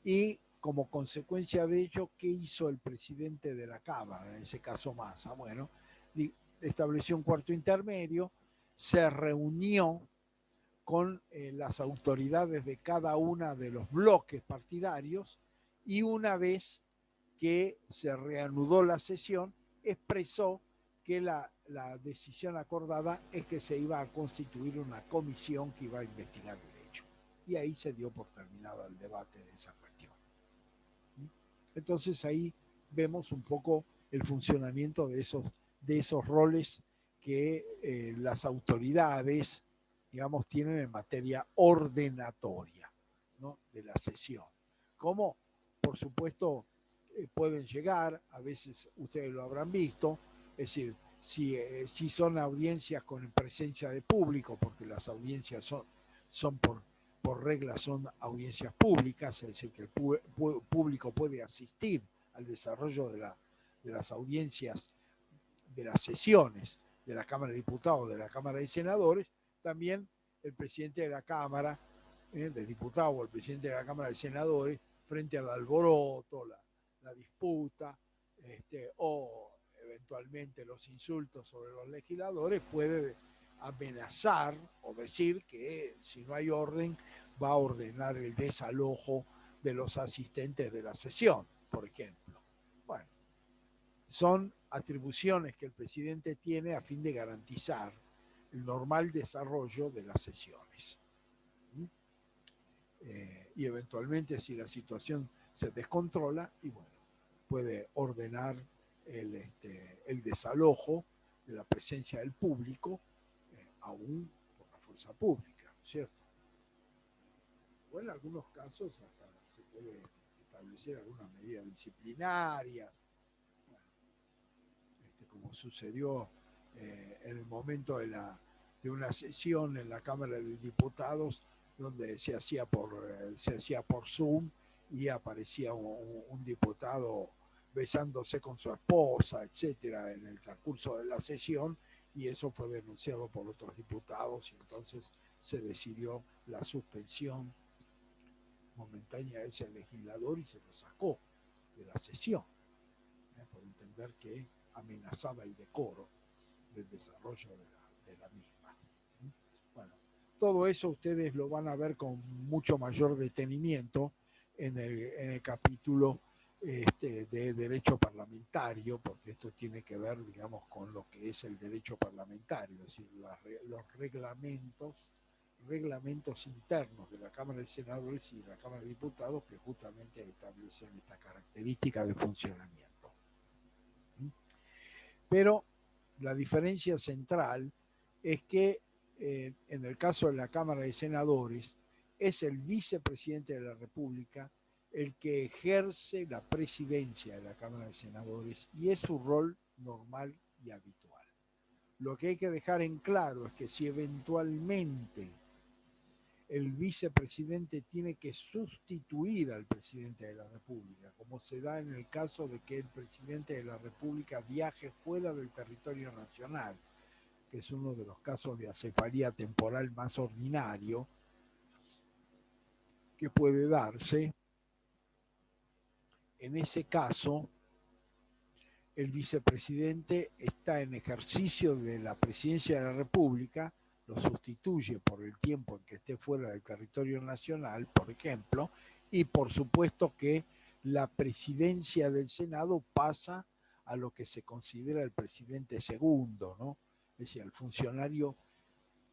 Y como consecuencia de ello, ¿qué hizo el presidente de la Cámara? En ese caso Massa. Bueno, estableció un cuarto intermedio, se reunió con las autoridades de cada uno de los bloques partidarios y una vez que se reanudó la sesión, expresó que la decisión acordada es que se iba a constituir una comisión que iba a investigar el hecho. Y ahí se dio por terminado el debate de esa cuestión. Entonces ahí vemos un poco el funcionamiento de esos roles que las autoridades, digamos, tienen en materia ordenatoria, ¿no?, de la sesión. Como, por supuesto, pueden llegar, a veces ustedes lo habrán visto, es decir, si son audiencias con presencia de público, porque las audiencias son por regla son audiencias públicas, es decir, que el público puede asistir al desarrollo de las audiencias, de las sesiones de la Cámara de Diputados, de la Cámara de Senadores. También el presidente de la Cámara de Diputados o el presidente de la Cámara de Senadores, frente al alboroto, la disputa, o eventualmente los insultos sobre los legisladores, puede amenazar o decir que si no hay orden va a ordenar el desalojo de los asistentes de la sesión, por ejemplo. Bueno, son atribuciones que el presidente tiene a fin de garantizar el normal desarrollo de las sesiones. Y eventualmente, si la situación se descontrola, y bueno, puede ordenar el desalojo de la presencia del público, aún por la fuerza pública, ¿cierto? O en algunos casos hasta se puede establecer alguna medida disciplinaria, bueno, como sucedió en el momento de una sesión en la Cámara de Diputados, donde se hacía por Zoom y aparecía un diputado besándose con su esposa, etcétera, en el transcurso de la sesión, y eso fue denunciado por otros diputados y entonces se decidió la suspensión momentánea de ese legislador y se lo sacó de la sesión, por entender que amenazaba el decoro del desarrollo de la misma. Bueno, todo eso ustedes lo van a ver con mucho mayor detenimiento en el capítulo de derecho parlamentario, porque esto tiene que ver, digamos, con lo que es el derecho parlamentario, es decir, los reglamentos internos de la Cámara de Senadores y de la Cámara de Diputados que justamente establecen esta característica de funcionamiento. Pero la diferencia central es que en el caso de la Cámara de Senadores es el vicepresidente de la República el que ejerce la presidencia de la Cámara de Senadores y es su rol normal y habitual. Lo que hay que dejar en claro es que si eventualmente el vicepresidente tiene que sustituir al presidente de la República, como se da en el caso de que el presidente de la República viaje fuera del territorio nacional, que es uno de los casos de acefalía temporal más ordinario que puede darse. En ese caso, el vicepresidente está en ejercicio de la presidencia de la República, lo sustituye por el tiempo en que esté fuera del territorio nacional, por ejemplo, y por supuesto que la presidencia del Senado pasa a lo que se considera el presidente segundo, ¿no? Es decir, al funcionario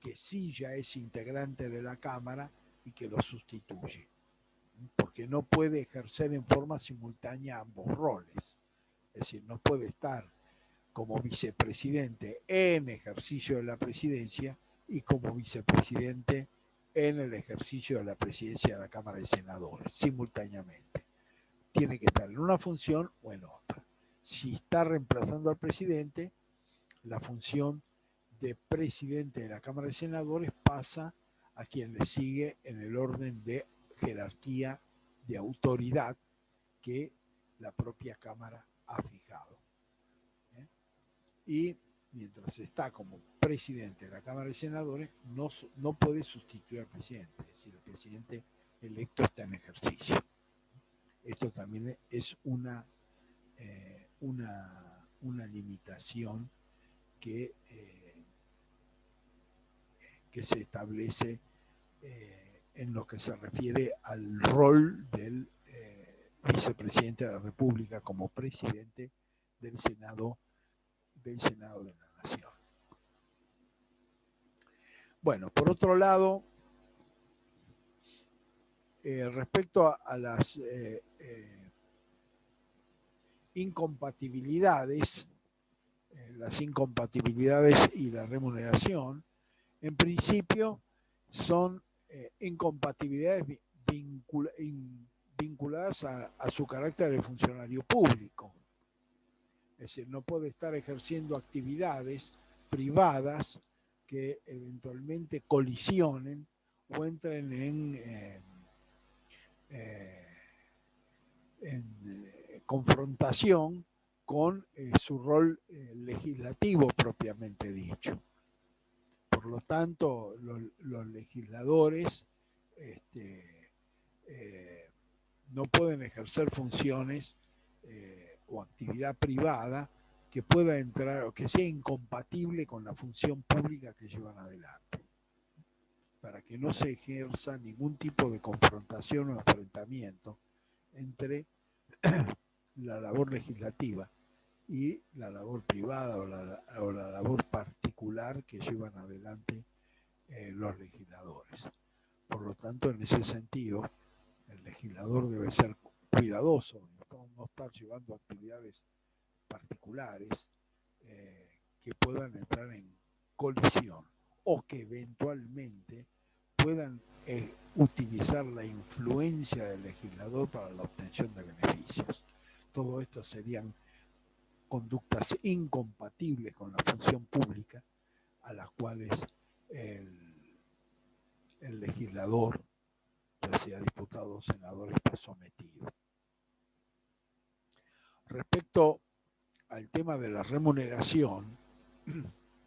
que sí ya es integrante de la Cámara y que lo sustituye, porque no puede ejercer en forma simultánea ambos roles. Es decir, no puede estar como vicepresidente en ejercicio de la presidencia y como vicepresidente en el ejercicio de la presidencia de la Cámara de Senadores, simultáneamente. Tiene que estar en una función o en otra. Si está reemplazando al presidente, la función de presidente de la Cámara de Senadores pasa a quien le sigue en el orden de jerarquía de autoridad que la propia Cámara ha fijado. Y mientras está como presidente de la Cámara de Senadores, no puede sustituir al presidente, es decir, el presidente electo está en ejercicio. Esto también es una limitación que, que se establece en lo que se refiere al rol del vicepresidente de la República como presidente del Senado de la Nación. Bueno, por otro lado, respecto a las incompatibilidades y la remuneración, en principio son incompatibilidades vinculadas a su carácter de funcionario público. Es decir, no puede estar ejerciendo actividades privadas que eventualmente colisionen o entren en confrontación con su rol legislativo propiamente dicho. Por lo tanto, los legisladores no pueden ejercer funciones o actividad privada que pueda entrar o que sea incompatible con la función pública que llevan adelante, para que no se ejerza ningún tipo de confrontación o enfrentamiento entre la labor legislativa y la labor privada o la labor particular que llevan adelante los legisladores. Por lo tanto, en ese sentido, el legislador debe ser cuidadoso, no estar llevando actividades particulares que puedan entrar en colisión o que eventualmente puedan utilizar la influencia del legislador para la obtención de beneficios. Todo esto serían conductas incompatibles con la función pública a las cuales el legislador, ya sea diputado o senador, está sometido. Respecto al tema de la remuneración,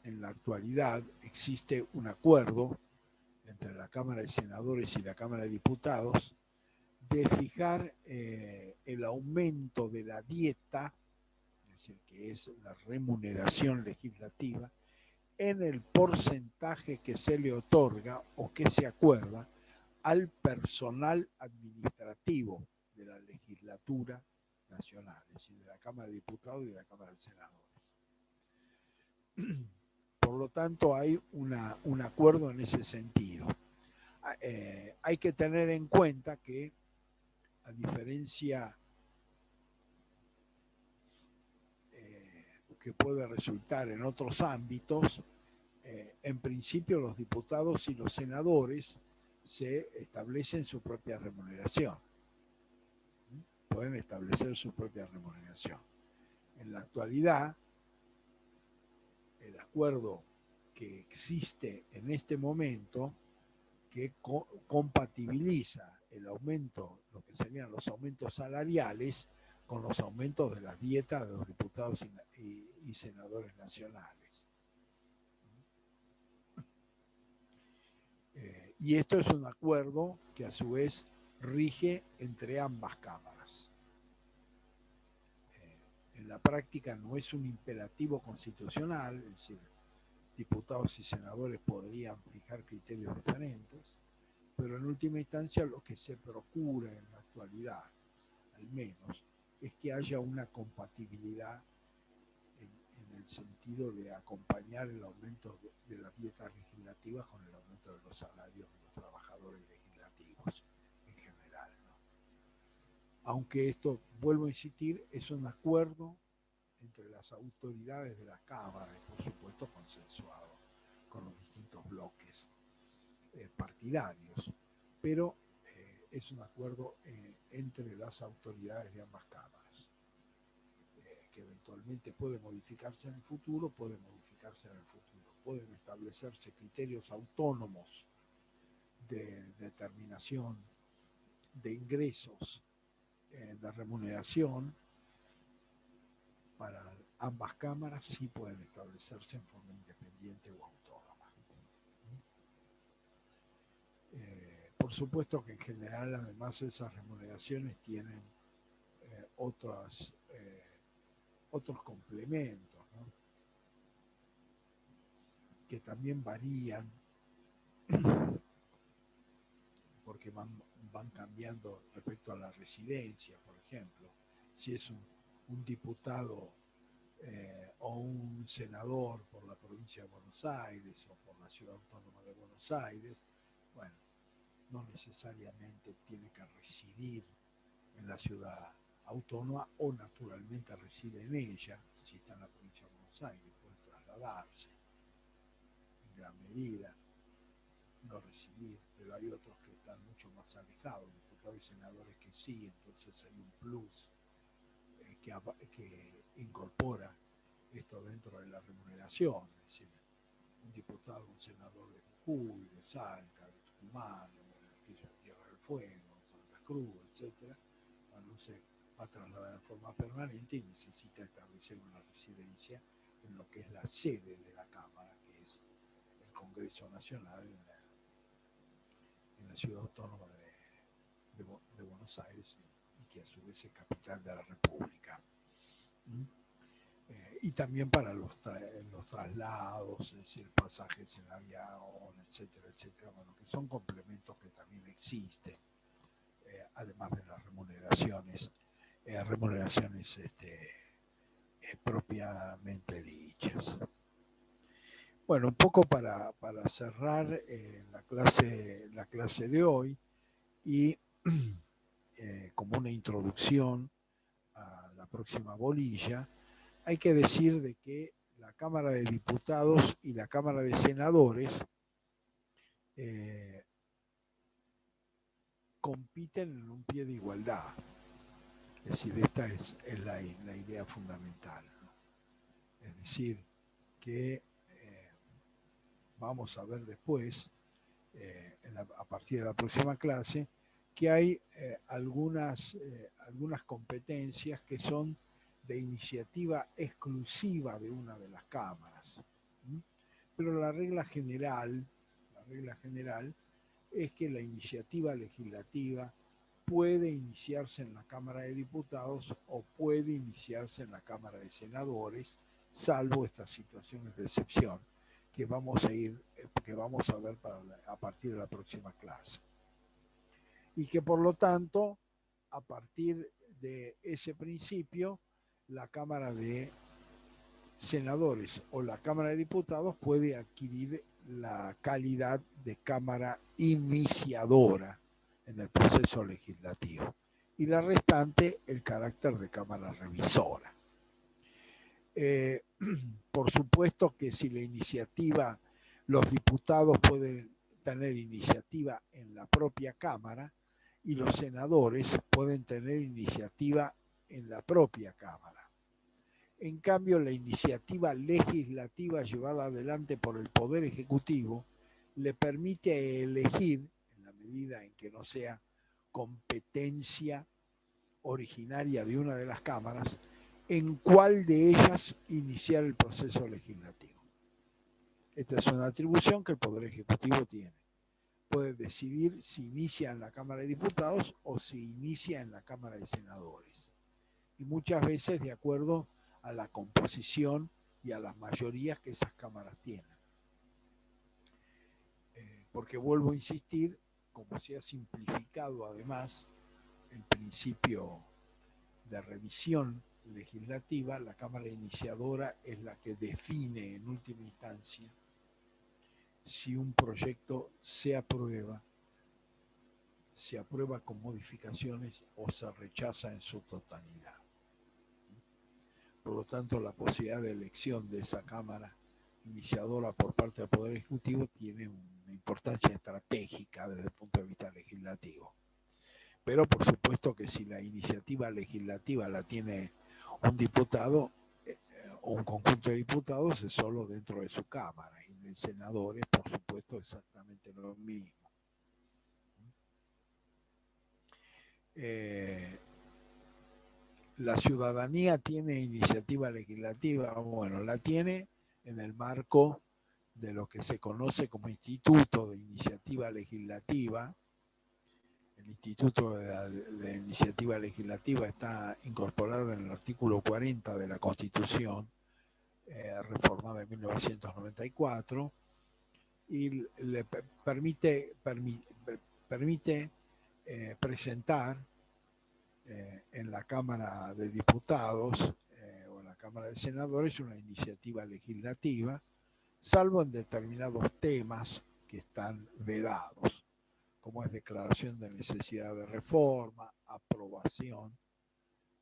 en la actualidad existe un acuerdo entre la Cámara de Senadores y la Cámara de Diputados de fijar el aumento de la dieta, es decir, que es la remuneración legislativa, en el porcentaje que se le otorga o que se acuerda al personal administrativo de la legislatura nacional, es decir, de la Cámara de Diputados y de la Cámara de Senadores. Por lo tanto, hay un acuerdo en ese sentido. Hay que tener en cuenta que, a diferencia que puede resultar en otros ámbitos, en principio los diputados y los senadores se establecen su propia remuneración. Pueden establecer su propia remuneración. En la actualidad, el acuerdo que existe en este momento, que compatibiliza el aumento, lo que serían los aumentos salariales, con los aumentos de las dietas de los diputados y senadores nacionales. Y esto es un acuerdo que a su vez rige entre ambas cámaras. En la práctica no es un imperativo constitucional, es decir, diputados y senadores podrían fijar criterios diferentes, pero en última instancia lo que se procura en la actualidad, al menos, es que haya una compatibilidad en el sentido de acompañar el aumento de las dietas legislativas con el aumento de los salarios de los trabajadores legislativos en general, ¿no? Aunque esto, vuelvo a insistir, es un acuerdo entre las autoridades de la Cámara y por supuesto consensuado con los distintos bloques partidarios, pero es un acuerdo entre las autoridades de ambas cámaras, que eventualmente puede modificarse en el futuro, pueden establecerse criterios autónomos de determinación de ingresos, de remuneración. Para ambas cámaras sí pueden establecerse en forma independiente o autónoma. Por supuesto que en general además esas remuneraciones tienen otros complementos, ¿no? Que también varían porque van cambiando respecto a la residencia, por ejemplo. Si es un diputado o un senador por la provincia de Buenos Aires o por la ciudad autónoma de Buenos Aires, bueno, no necesariamente tiene que residir en la ciudad autónoma o naturalmente reside en ella. Si está en la provincia de Buenos Aires, puede trasladarse en gran medida, no residir, pero hay otros que están mucho más alejados, diputados y senadores que sí, entonces hay un plus que incorpora esto dentro de la remuneración, es decir, un diputado, un senador de Jujuy, de Salta, de Tucumán, de Tierra del Fuego, Santa Cruz, etcétera, cuando se va a trasladar en forma permanente y necesita establecer una residencia en lo que es la sede de la Cámara, que es el Congreso Nacional en la ciudad autónoma de Buenos Aires y que a su vez es capital de la República. Y también para los traslados, es decir, pasajes en avión, etcétera, etcétera, bueno, que son complementos que también existen, además de las remuneraciones propiamente dichas. Bueno, un poco para cerrar la clase de hoy y como una introducción a la próxima bolilla, hay que decir de que la Cámara de Diputados y la Cámara de Senadores compiten en un pie de igualdad. Es decir, esta es la idea fundamental, ¿no? Es decir, que vamos a ver después, a partir de la próxima clase, que hay algunas competencias que son de iniciativa exclusiva de una de las cámaras. Pero la regla general es que la iniciativa legislativa puede iniciarse en la Cámara de Diputados o puede iniciarse en la Cámara de Senadores, salvo estas situaciones de excepción que vamos a ver a partir de la próxima clase. Y que por lo tanto, a partir de ese principio, la Cámara de Senadores o la Cámara de Diputados puede adquirir la calidad de Cámara iniciadora en el proceso legislativo y la restante el carácter de Cámara revisora. Por supuesto que si la iniciativa, los diputados pueden tener iniciativa en la propia Cámara y los senadores pueden tener iniciativa en la propia Cámara. En cambio, la iniciativa legislativa llevada adelante por el Poder Ejecutivo le permite elegir, en la medida en que no sea competencia originaria de una de las cámaras, en cuál de ellas iniciar el proceso legislativo. Esta es una atribución que el Poder Ejecutivo tiene. Puede decidir si inicia en la Cámara de Diputados o si inicia en la Cámara de Senadores. Y muchas veces de acuerdo a la composición y a las mayorías que esas cámaras tienen. Porque vuelvo a insistir, como se ha simplificado además el principio de revisión legislativa, la Cámara iniciadora es la que define en última instancia si un proyecto se aprueba con modificaciones o se rechaza en su totalidad. Por lo tanto, la posibilidad de elección de esa Cámara iniciadora por parte del Poder Ejecutivo tiene una importancia estratégica desde el punto de vista legislativo. Pero por supuesto que si la iniciativa legislativa la tiene un diputado o un conjunto de diputados, es solo dentro de su Cámara, y de senadores, por supuesto, exactamente lo mismo. La ciudadanía tiene iniciativa legislativa, bueno, la tiene en el marco de lo que se conoce como Instituto de Iniciativa Legislativa, el Instituto de la Iniciativa Legislativa está incorporado en el artículo 40 de la Constitución, reformada en 1994, y le permite presentar en la Cámara de Diputados o en la Cámara de Senadores una iniciativa legislativa, salvo en determinados temas que están vedados, como es declaración de necesidad de reforma, aprobación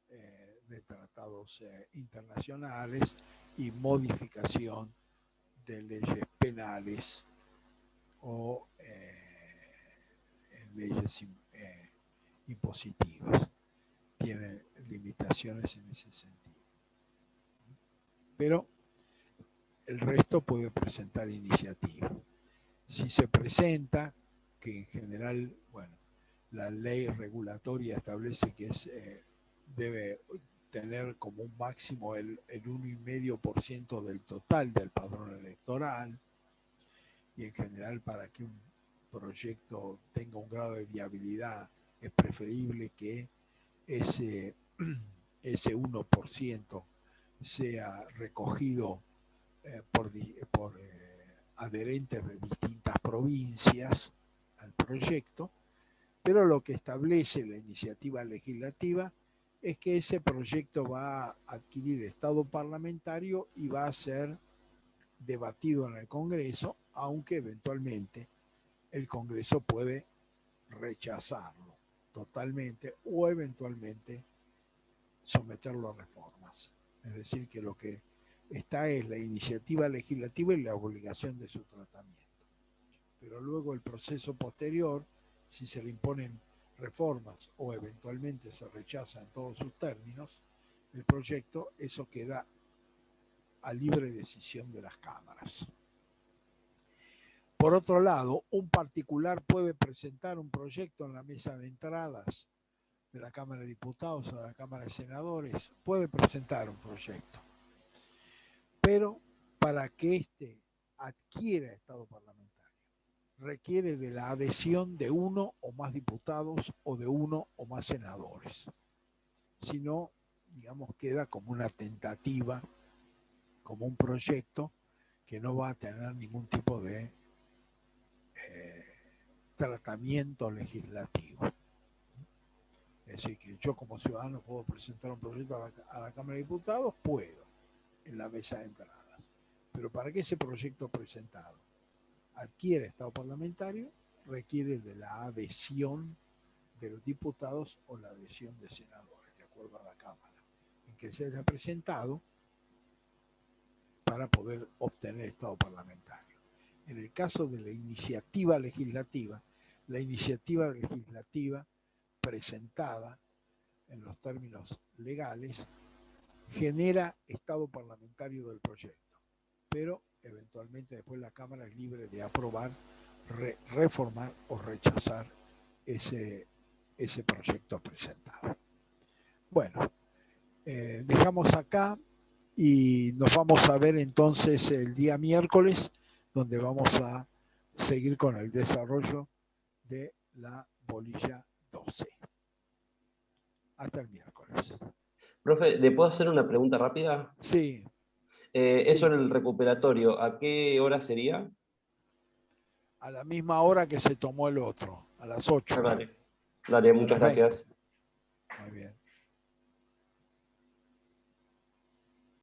de tratados internacionales y modificación de leyes penales o leyes impositivas. Tiene limitaciones en ese sentido. Pero el resto puede presentar iniciativa. Si se presenta, que en general, bueno, la ley regulatoria establece que debe tener como un máximo el 1,5% del total del padrón electoral, y en general para que un proyecto tenga un grado de viabilidad es preferible que ese 1% sea recogido por adherentes de distintas provincias al proyecto, pero lo que establece la iniciativa legislativa es que ese proyecto va a adquirir estado parlamentario y va a ser debatido en el Congreso, aunque eventualmente el Congreso puede rechazarlo totalmente o eventualmente someterlo a reformas. Es decir, que lo que está es la iniciativa legislativa y la obligación de su tratamiento. Pero luego el proceso posterior, si se le imponen reformas o eventualmente se rechaza en todos sus términos el proyecto, eso queda a libre decisión de las cámaras. Por otro lado, un particular puede presentar un proyecto en la mesa de entradas de la Cámara de Diputados o de la Cámara de Senadores, puede presentar un proyecto. Pero para que éste adquiera estado parlamentario, requiere de la adhesión de uno o más diputados o de uno o más senadores. Si no, digamos, queda como una tentativa, como un proyecto que no va a tener ningún tipo de tratamiento legislativo. Es decir, que yo como ciudadano puedo presentar un proyecto a la Cámara de Diputados, puedo, en la mesa de entradas. Pero para que ese proyecto presentado adquiera estado parlamentario, requiere de la adhesión de los diputados o la adhesión de senadores, de acuerdo a la Cámara en que se haya presentado, para poder obtener estado parlamentario. En el caso de la iniciativa legislativa presentada en los términos legales genera estado parlamentario del proyecto, pero eventualmente después la Cámara es libre de aprobar, reformar o rechazar ese proyecto presentado. Bueno, dejamos acá y nos vamos a ver entonces el día miércoles, donde vamos a seguir con el desarrollo de la bolilla 12. Hasta el miércoles. Profe, ¿le puedo hacer una pregunta rápida? Sí. Eso en el recuperatorio, ¿a qué hora sería? A la misma hora que se tomó el otro, a las 8. Dale, muchas gracias.